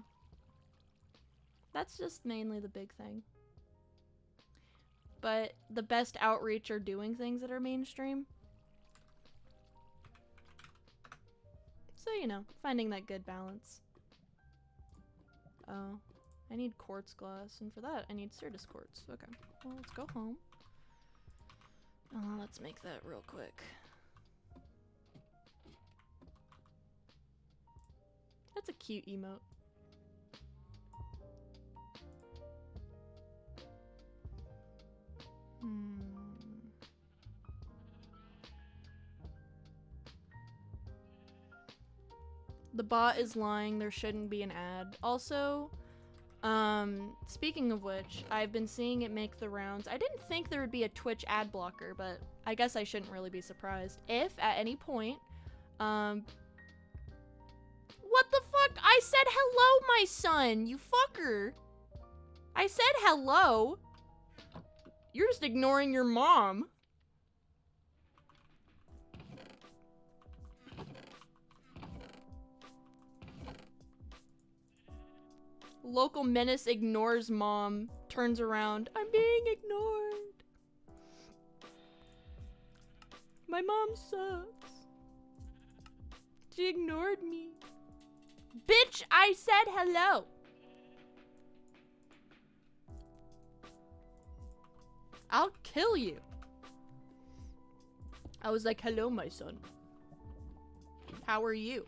That's just mainly the big thing. But the best outreach are doing things that are mainstream. So, you know, finding that good balance. Oh, I need quartz glass, and for that, I need Certus quartz. Okay, well, let's go home. Let's make that real quick. That's a cute emote. The bot is lying, there shouldn't be an ad. Also, speaking of which, I've been seeing it make the rounds. I didn't think there would be a Twitch ad blocker, but I guess I shouldn't really be surprised. If, at any point, what the fuck? I said hello, my son, you fucker! I said hello! You're just ignoring your mom. Local menace ignores mom, turns around. I'm being ignored. My mom sucks. She ignored me. Bitch, I said hello. I'll kill you. I was like, hello, my son. How are you?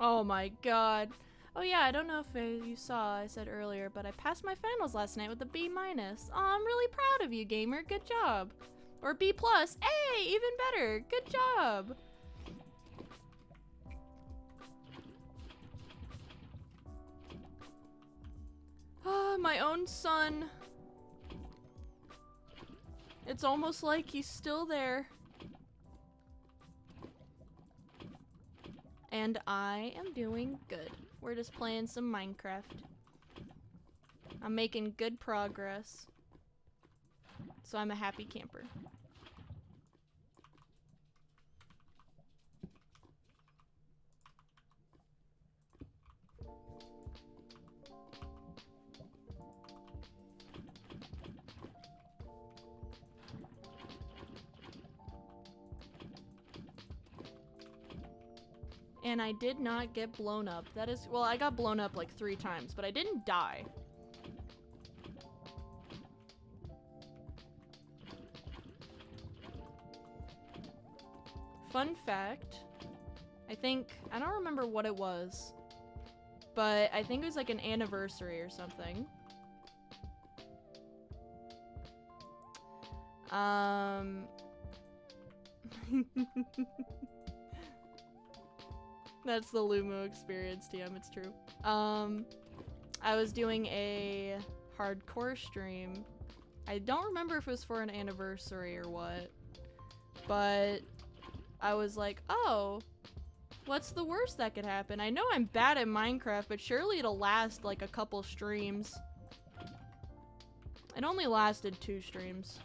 Oh my god. Oh yeah, I don't know if you saw, I said earlier, but I passed my finals last night with a B-. Oh, I'm really proud of you, gamer. Good job. Or B+. Hey, even better. Good job. Ah, my own son. It's almost like he's still there. And I am doing good. We're just playing some Minecraft. I'm making good progress. So I'm a happy camper. And I did not get blown up. That is, well, I got blown up like 3 times, but I didn't die. Fun fact, I don't remember what it was, but I think it was like an anniversary or something. That's the Lumo experience, TM, it's true. I was doing a hardcore stream. I don't remember if it was for an anniversary or what, but I was like, oh, what's the worst that could happen? I know I'm bad at Minecraft, but surely it'll last like a couple streams. It only lasted 2 streams.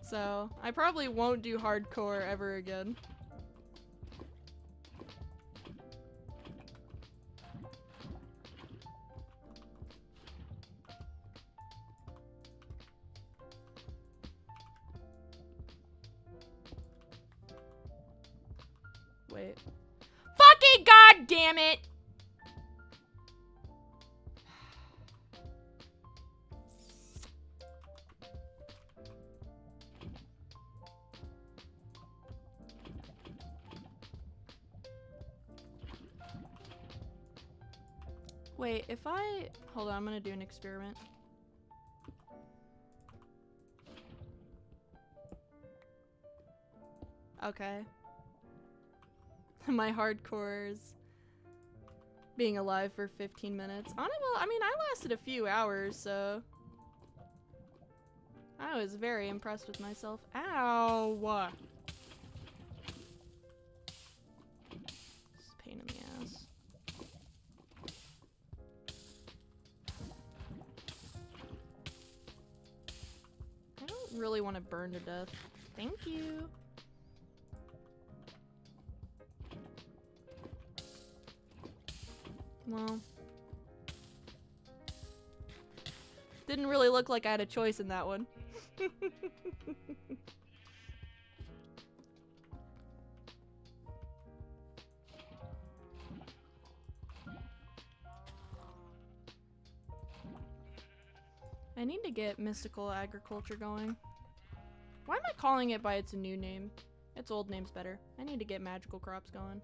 So, I probably won't do hardcore ever again. Wait. Fucking God damn it! Wait, if I... Hold on, I'm gonna do an experiment. Okay. My hardcore is being alive for 15 minutes. Well, I mean, I lasted a few hours, so... I was very impressed with myself. Ow! It's a pain in the ass. I don't really want to burn to death. Thank you. Well. Didn't really look like I had a choice in that one. I need to get mystical agriculture going. Why am I calling it by its new name? Its old name's better. I need to get magical crops going.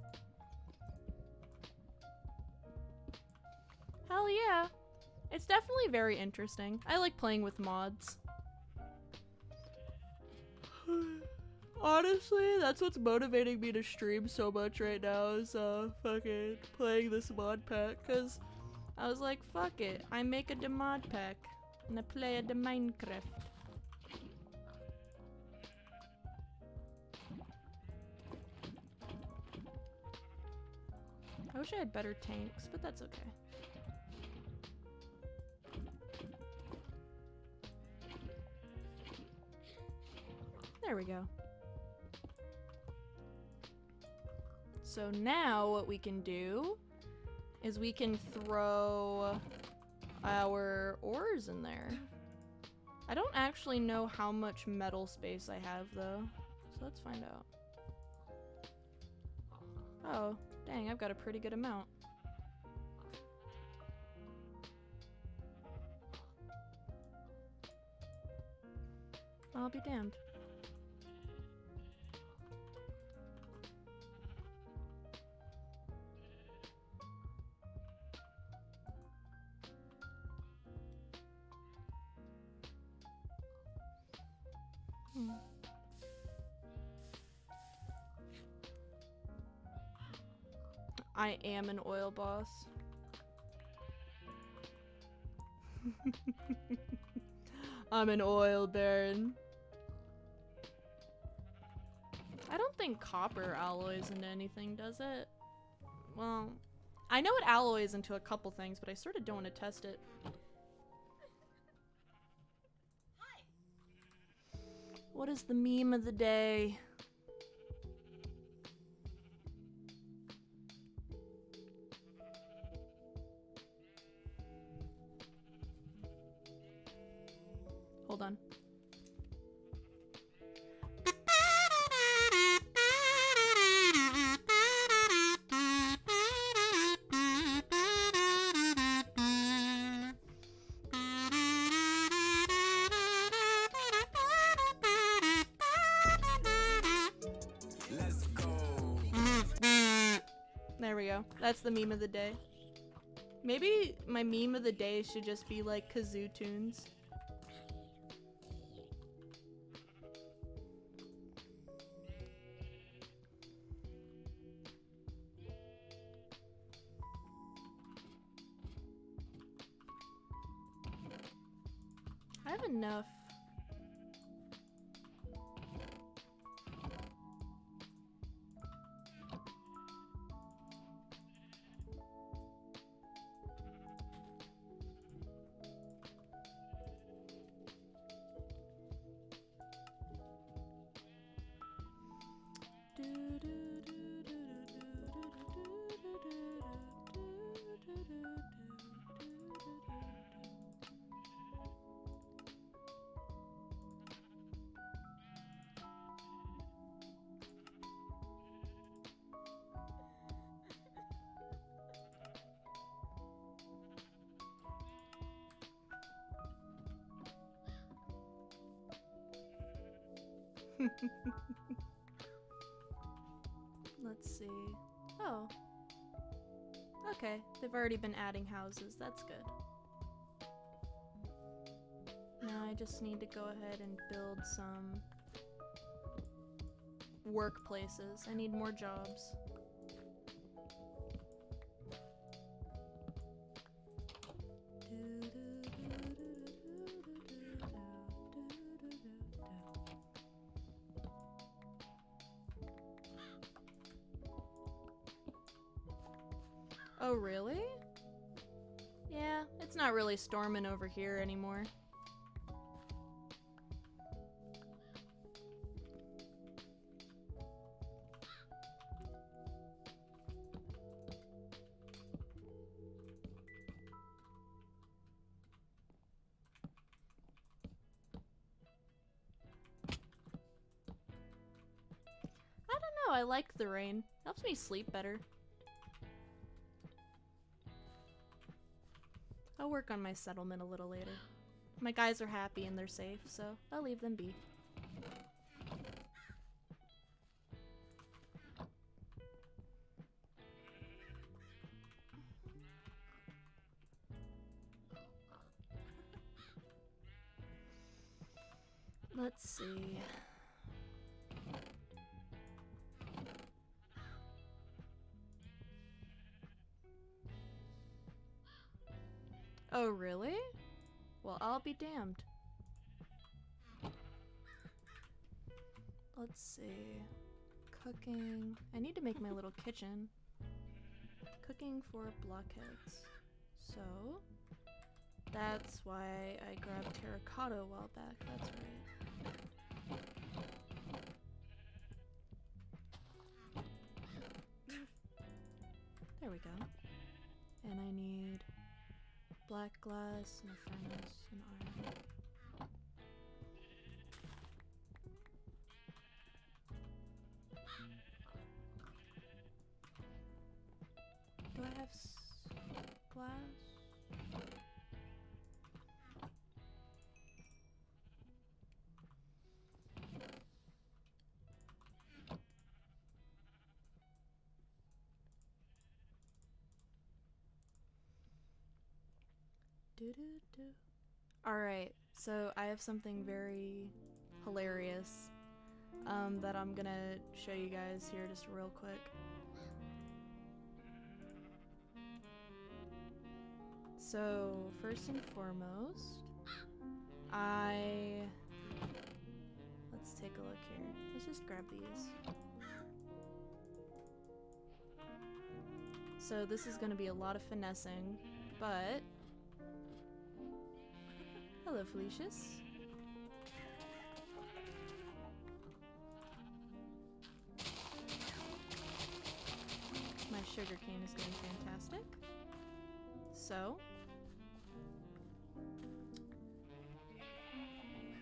Hell yeah. It's definitely very interesting. I like playing with mods. Honestly, that's what's motivating me to stream so much right now is fucking playing this mod pack, cause I was like, fuck it, I make a mod pack and I play the Minecraft. I wish I had better tanks, but that's okay. There we go. So now what we can do is we can throw our ores in there. I don't actually know how much metal space I have though, so let's find out. Oh, dang, I've got a pretty good amount. I'll be damned. I am an oil boss. I'm an oil baron. I don't think copper alloys into anything, does it? Well, I know it alloys into a couple things, but I sort of don't want to test it. Hi. What is the meme of the day? Hold on. Let's go. There we go. That's the meme of the day. Maybe my meme of the day should just be like kazoo tunes. I have enough. Let's see. Oh. Okay, they've already been adding houses. That's good. Now I just need to go ahead and build some workplaces. I need more jobs. Oh, really? Yeah, it's not really storming over here anymore. I don't know, I like the rain. Helps me sleep better. I'll work on my settlement a little later. My guys are happy and they're safe, so I'll leave them be. Let's see. Oh, really? Well, I'll be damned. Let's see. Cooking. I need to make my little kitchen. Cooking for blockheads. So, that's why I grabbed terracotta a while back. That's right. There we go. And I need black glass and a furnace and iron. Do I have glass? Alright, so I have something very hilarious that I'm gonna show you guys here just real quick. So, first and foremost, let's take a look here. Let's just grab these. So this is gonna be a lot of finessing, but hello, Felicius. My sugarcane is going fantastic. So,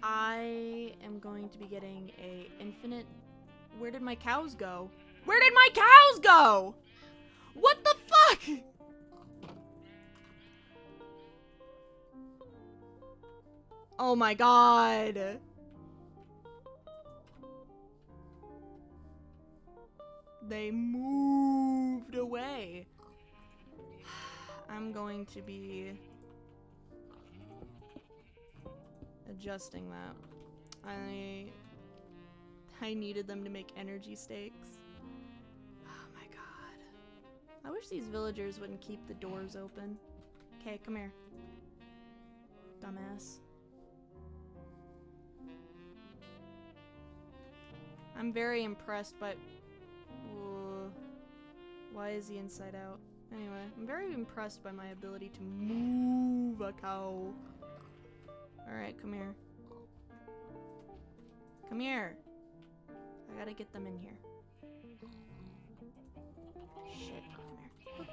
I am going to be getting a infinite... Where did my cows go? Where did my cows go? What the fuck? Oh my god. They moved away. I'm going to be adjusting that. I needed them to make energy stakes. Oh my god. I wish these villagers wouldn't keep the doors open. Okay, come here. Dumbass. I'm very impressed by... why is he inside out? Anyway, I'm very impressed by my ability to move a cow. Alright, come here. Come here! I gotta get them in here. Shit, come here. Oop.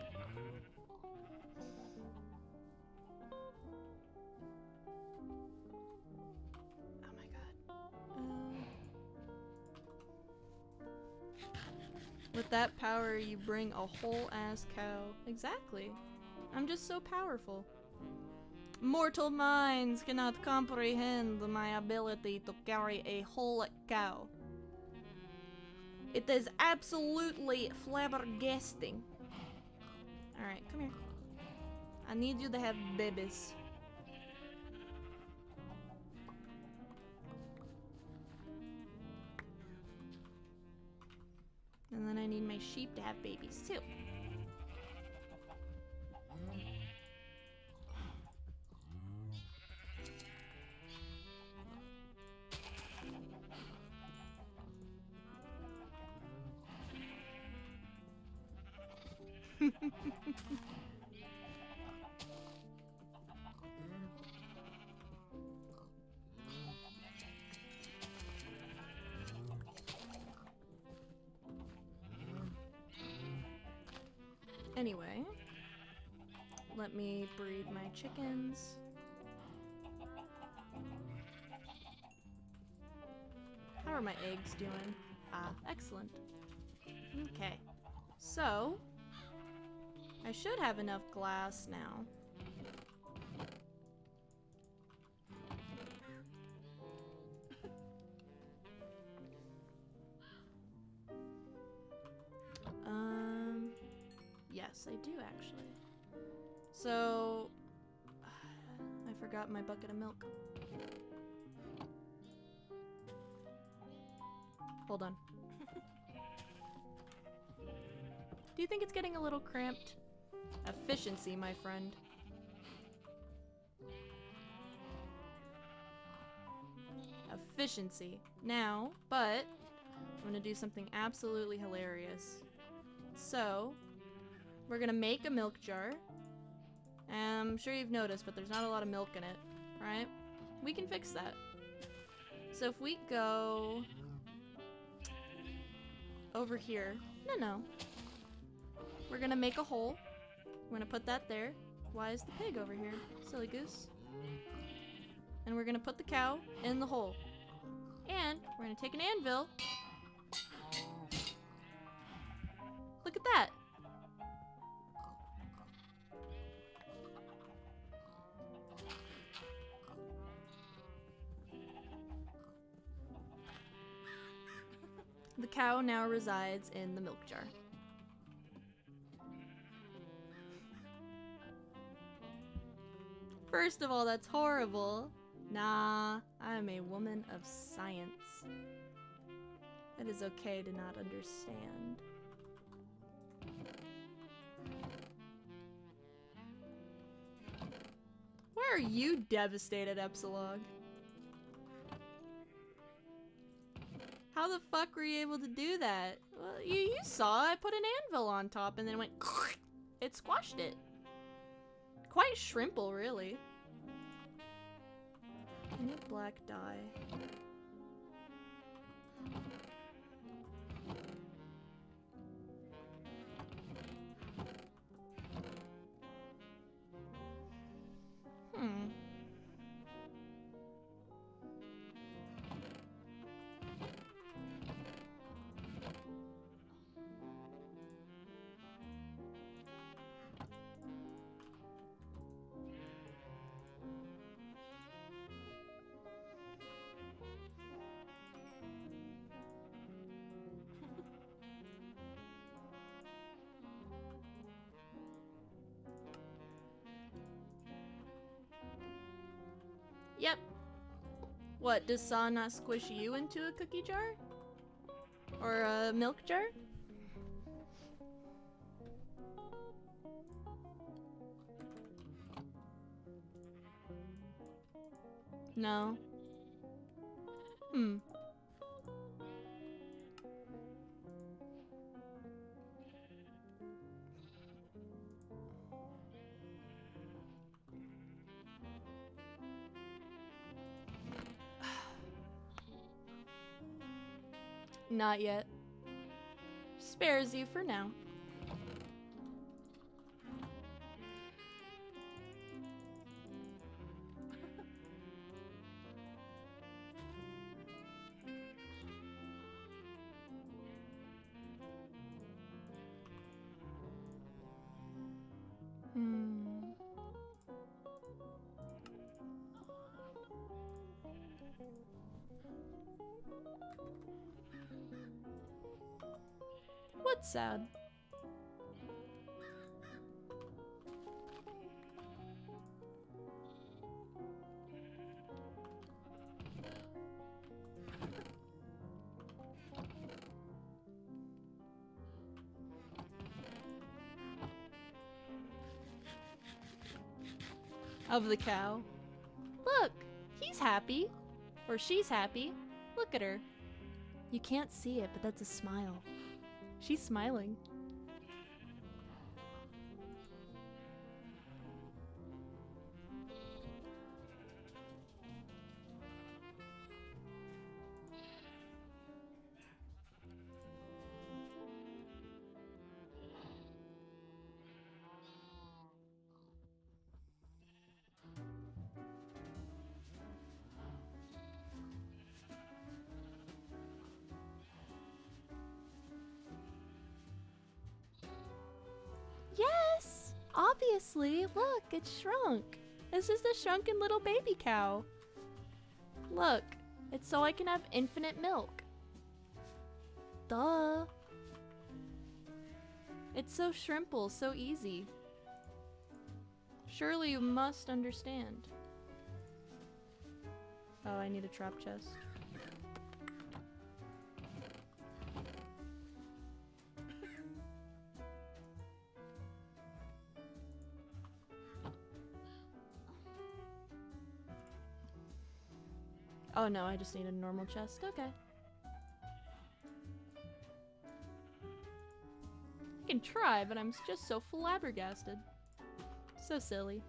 Oh my god. With that power, you bring a whole ass cow. Exactly. I'm just so powerful. Mortal minds cannot comprehend my ability to carry a whole cow. It is absolutely flabbergasting. Alright, come here. I need you to have babies. And then I need my sheep to have babies too. Anyway, let me breed my chickens. How are my eggs doing? Ah, excellent. Okay, so I should have enough glass now. Yes, I do actually. So, I forgot my bucket of milk. Hold on. Do you think it's getting a little cramped? Efficiency, my friend. Efficiency. Now, but I'm gonna do something absolutely hilarious. So, we're gonna make a milk jar. And I'm sure you've noticed, but there's not a lot of milk in it, right? We can fix that. So if we go over here, no. We're gonna make a hole. We're gonna put that there. Why is the pig over here? Silly goose. And we're gonna put the cow in the hole. And we're gonna take an anvil. Look at that. The cow now resides in the milk jar. First of all, that's horrible. Nah, I'm a woman of science. It is okay to not understand. Why are you devastated, Epsilog? How the fuck were you able to do that? Well, you saw I put an anvil on top and then it went it squashed it. Quite shrimple, really. I need black dye. Yep. What, does Saw not squish you into a cookie jar? Or a milk jar? No. Not yet. Spares you for now. That's sad. Of the cow. Look, he's happy. Or she's happy. Look at her. You can't see it, but that's a smile. She's smiling. Yes! Obviously, look, it's shrunk. This is the shrunken little baby cow. Look, it's so I can have infinite milk. Duh. It's so shrimple, so easy. Surely you must understand. Oh, I need a trap chest. Oh no, I just need a normal chest. Okay. I can try, but I'm just so flabbergasted. So silly.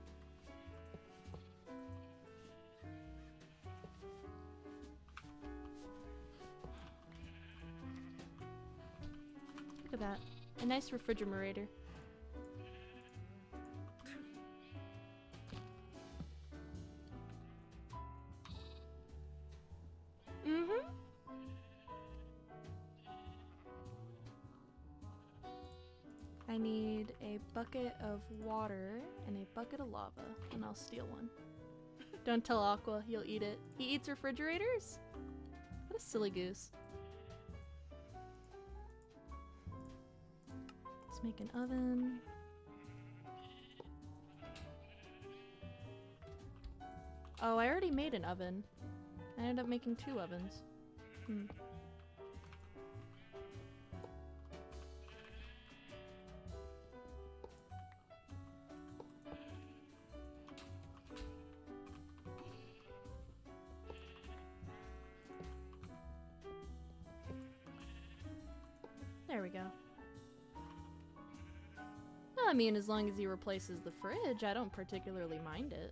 Look at that. A nice refrigerator. Mm-hmm. I need a bucket of water and a bucket of lava, and I'll steal one. Don't tell Aqua, he'll eat it. He eats refrigerators? What a silly goose. Let's make an oven. Oh, I already made an oven. I ended up making 2 ovens. There we go. Well, I mean, as long as he replaces the fridge, I don't particularly mind it.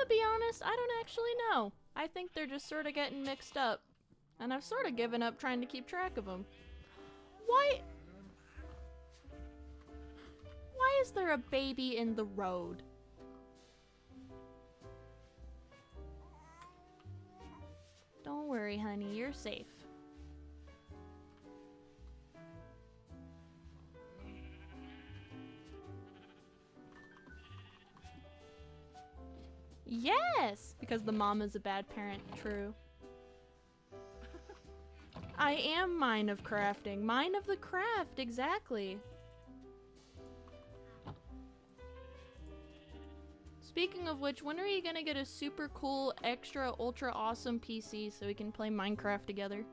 gonna be honest, I don't actually know. I think they're just sort of getting mixed up. And I've sort of given up trying to keep track of them. Why is there a baby in the road? Don't worry, honey, you're safe. Yes! Because the mama's a bad parent, true. I am mine of crafting. Mine of the craft, exactly. Speaking of which, when are you gonna get a super cool, extra, ultra awesome PC so we can play Minecraft together?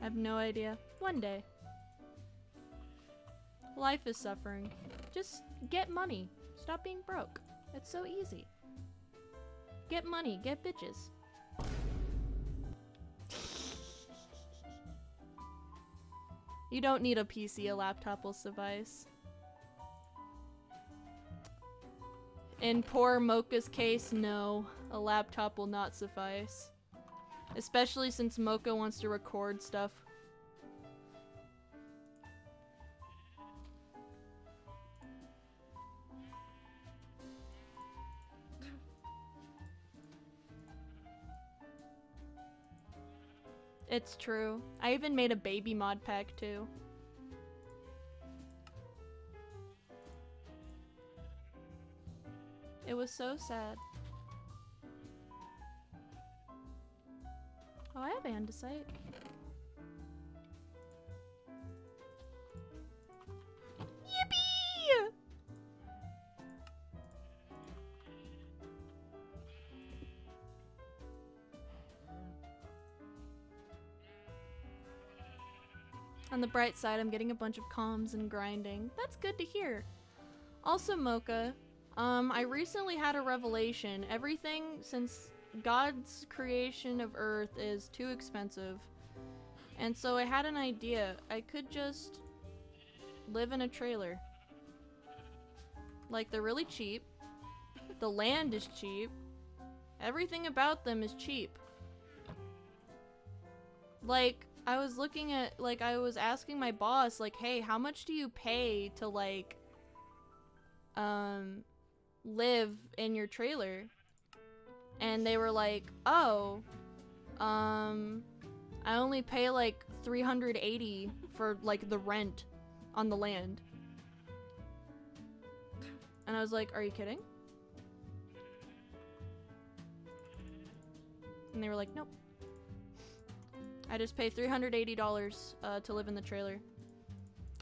I have no idea. One day. Life is suffering. Just get money. Stop being broke. It's so easy. Get money, get bitches. You don't need a PC, a laptop will suffice. In poor Mocha's case, no. A laptop will not suffice. Especially since Mocha wants to record stuff. It's true. I even made a baby mod pack too. It was so sad. Oh, I have andesite. Yippee! On the bright side, I'm getting a bunch of comms and grinding. That's good to hear. Also, Mocha, I recently had a revelation. Everything since God's creation of Earth is too expensive. And so I had an idea. I could just live in a trailer. Like, they're really cheap. The land is cheap. Everything about them is cheap. Like, I was looking at, like, I was asking my boss, like, hey, how much do you pay to, like, live in your trailer? And they were like, oh, I only pay, like, $380 for, like, the rent on the land. And I was like, are you kidding? And they were like, nope. I just pay $380 to live in the trailer.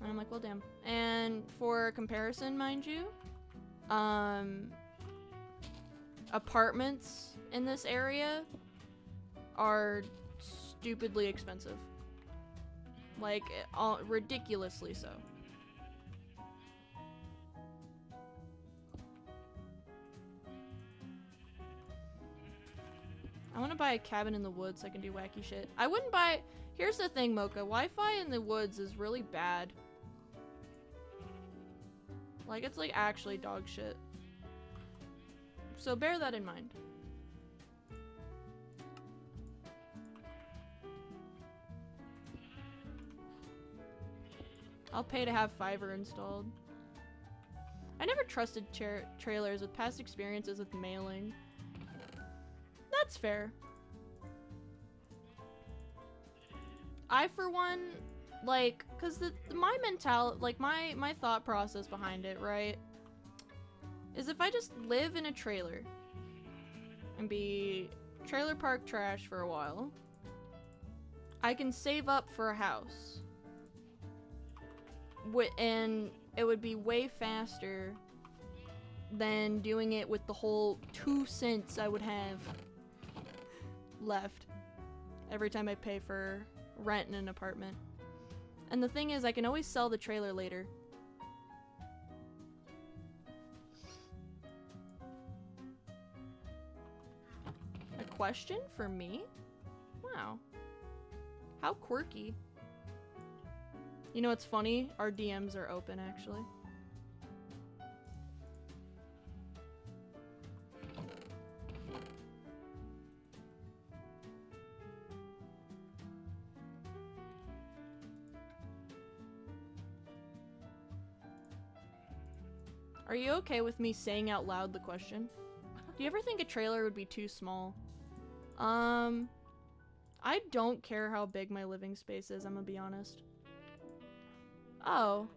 And I'm like, well, damn. And for comparison, mind you, apartments in this area are stupidly expensive. Like, ridiculously so. I want to buy a cabin in the woods so I can do wacky shit. I wouldn't buy... Here's the thing, Mocha. Wi-Fi in the woods is really bad. Like, it's like actually dog shit. So bear that in mind. I'll pay to have Fiverr installed. I never trusted trailers with past experiences with mailing. That's fair. I, for one, like, cause my mentality, like my thought process behind it, right, is if I just live in a trailer and be trailer park trash for a while, I can save up for a house. And it would be way faster than doing it with the whole 2 cents I would have left every time I pay for rent in an apartment. And the thing is, I can always sell the trailer later. A question for me? Wow. How quirky. You know what's funny? Our DMs are open, actually. Are you okay with me saying out loud the question? Do you ever think a trailer would be too small? I don't care how big my living space is, I'm gonna be honest. Oh.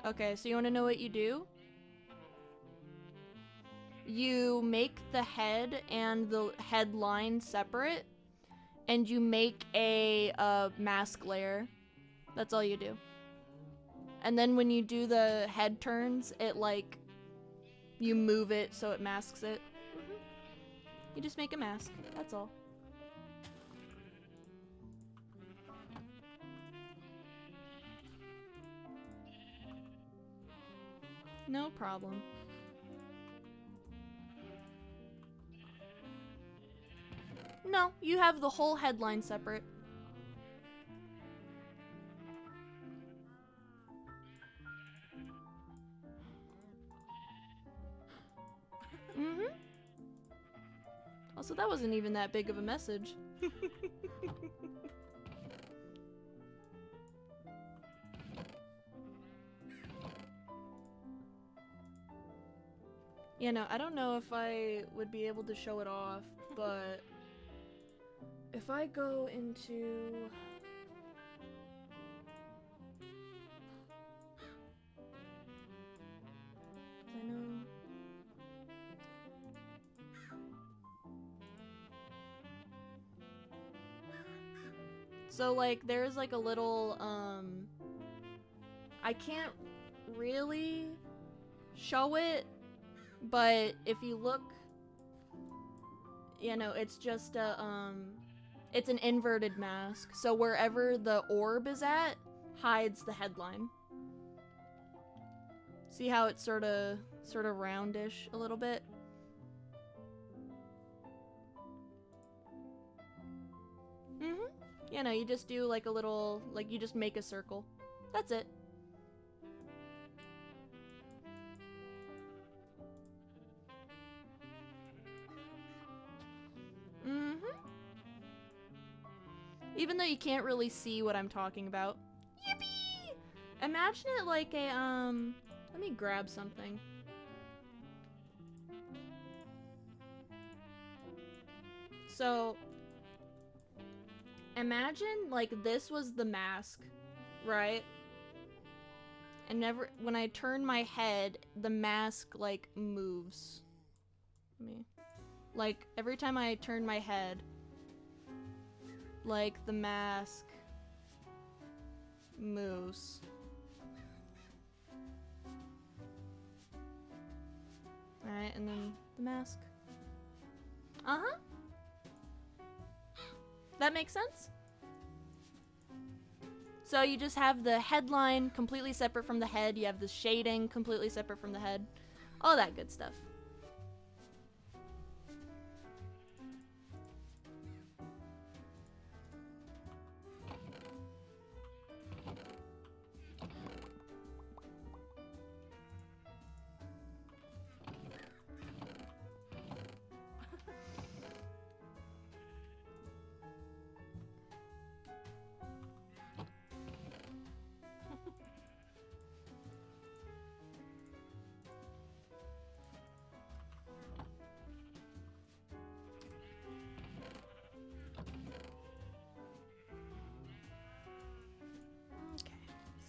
Okay, so you wanna know what you do? You make the head and the headline separate, and you make a mask layer. That's all you do. And then when you do the head turns, it like, you move it so it masks it. You just make a mask, that's all. No problem. No, you have the whole headline separate. Mm-hmm. Also, that wasn't even that big of a message. You know, I don't know if I would be able to show it off, but if I go into... I know... So, like, there's like a little, I can't really show it, but if you look, you know, it's just a, it's an inverted mask. So wherever the orb is at, hides the headline. See how it's sort of roundish a little bit? Mm-hmm. You know, you just do like a little, like you just make a circle. That's it. Mm-hmm. Even though you can't really see what I'm talking about. Yippee! Imagine it like a, let me grab something. So, imagine like this was the mask, right? And when I turn my head, the mask like moves. Like every time I turn my head, like the mask moves. Alright, and then the mask. Uh-huh. That makes sense? So you just have the headline completely separate from the head, you have the shading completely separate from the head, all that good stuff.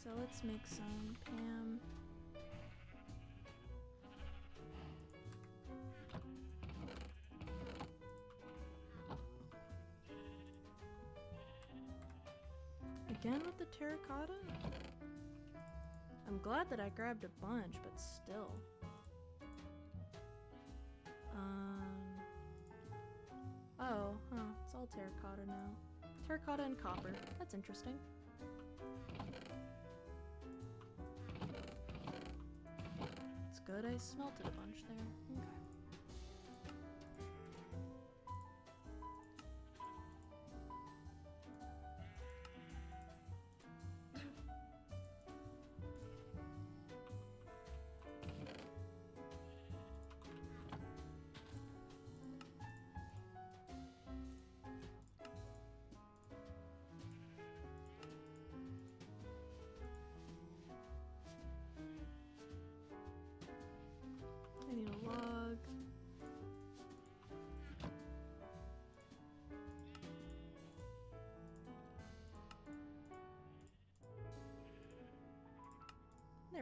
So let's make some Pam. Again with the terracotta? I'm glad that I grabbed a bunch, but still. Oh, huh, it's all terracotta now. Terracotta and copper. That's interesting. It's good I smelted a bunch there. Okay.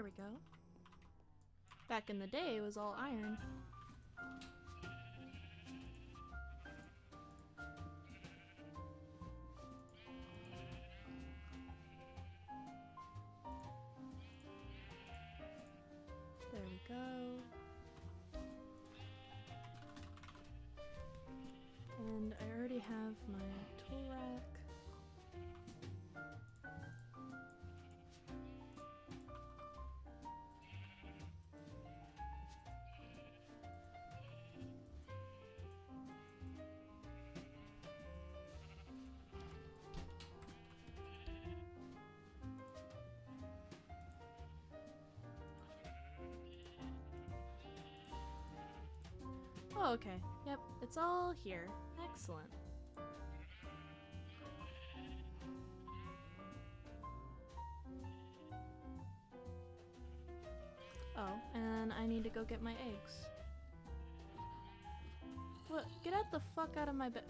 There we go. Back in the day, it was all iron. There we go. And I already have my tool rack. Oh, okay. Yep, it's all here. Excellent. Oh, and I need to go get my eggs. What? Get out the fuck out of my bed.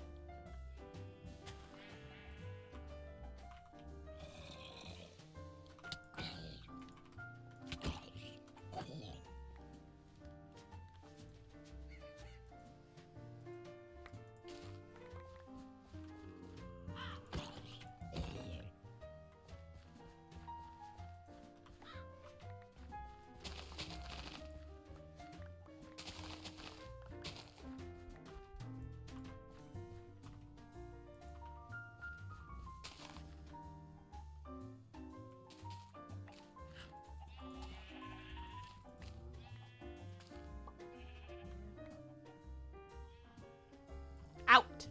Out!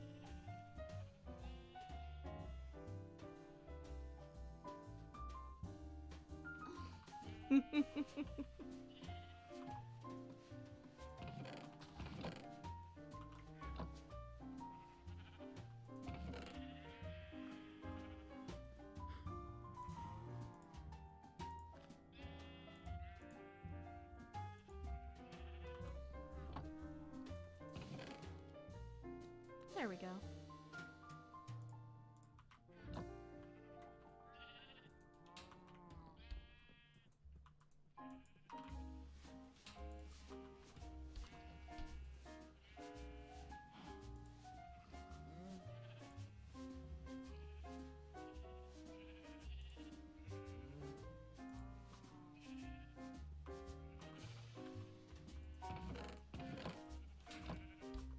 There we go.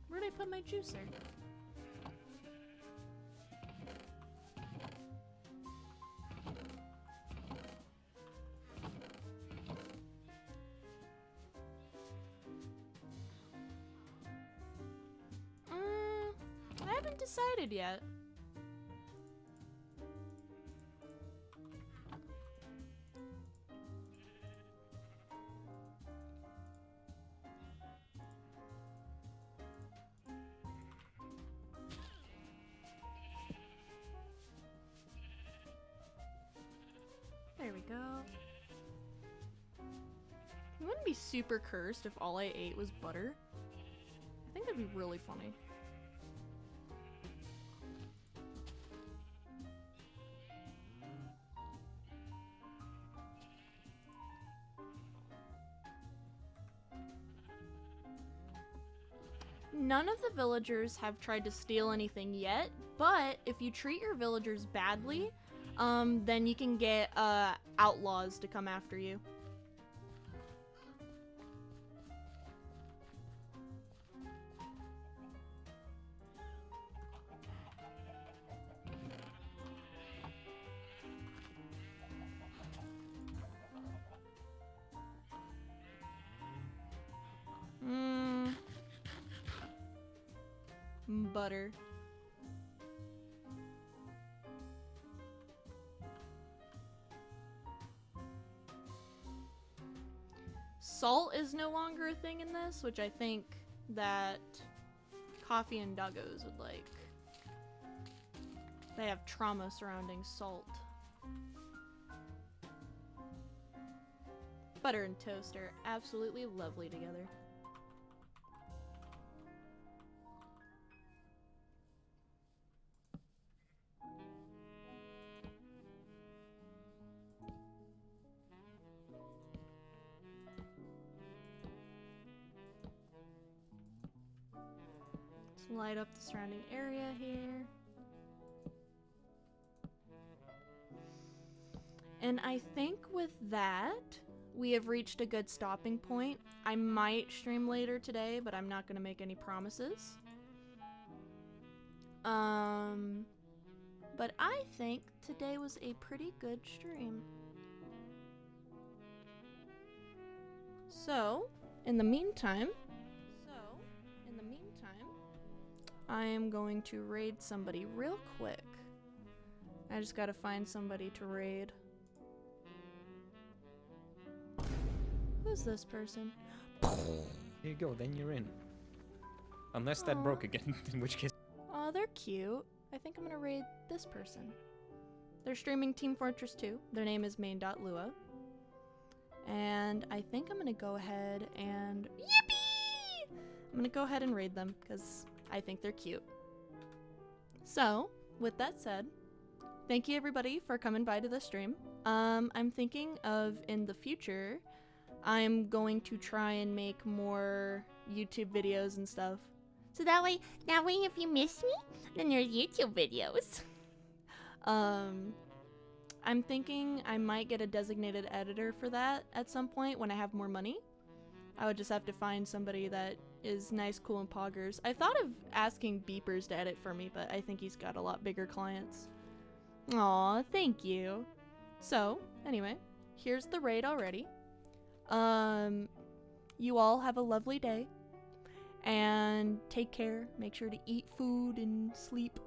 Where'd I put my juicer? I haven't decided yet. There we go. It wouldn't be super cursed if all I ate was butter. I think that'd be really funny. None of the villagers have tried to steal anything yet, but if you treat your villagers badly, then you can get outlaws to come after you. Butter. Salt is no longer a thing in this, which I think that Coffee and Doggos would like. They have trauma surrounding salt. Butter and toast are absolutely lovely together. light up the surrounding area here. And I think with that, we have reached a good stopping point. I might stream later today, but I'm not going to make any promises. But I think today was a pretty good stream. So, in the meantime, I am going to raid somebody real quick. I just gotta find somebody to raid. Who's this person? Here you go, then you're in. Unless that Aw. broke again, in which case... Oh, they're cute. I think I'm gonna raid this person. They're streaming Team Fortress 2. Their name is main.lua. And I think I'm gonna go ahead and... Yippee! I'm gonna go ahead and raid them, because I think they're cute. So, with that said, thank you everybody for coming by to the stream. I'm thinking of, in the future, I'm going to try and make more YouTube videos and stuff. So that way if you miss me, then there's YouTube videos. I'm thinking I might get a designated editor for that at some point when I have more money. I would just have to find somebody that is nice, cool, and poggers. I thought of asking Beepers to edit for me, but I think he's got a lot bigger clients. Aw, thank you. So, anyway, here's the raid already. You all have a lovely day. And take care. Make sure to eat food and sleep.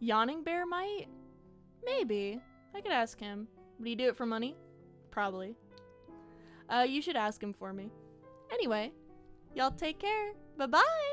Yawning Bear might? Maybe. I could ask him. Would he do it for money? Probably. You should ask him for me. Anyway, y'all take care. Bye-bye!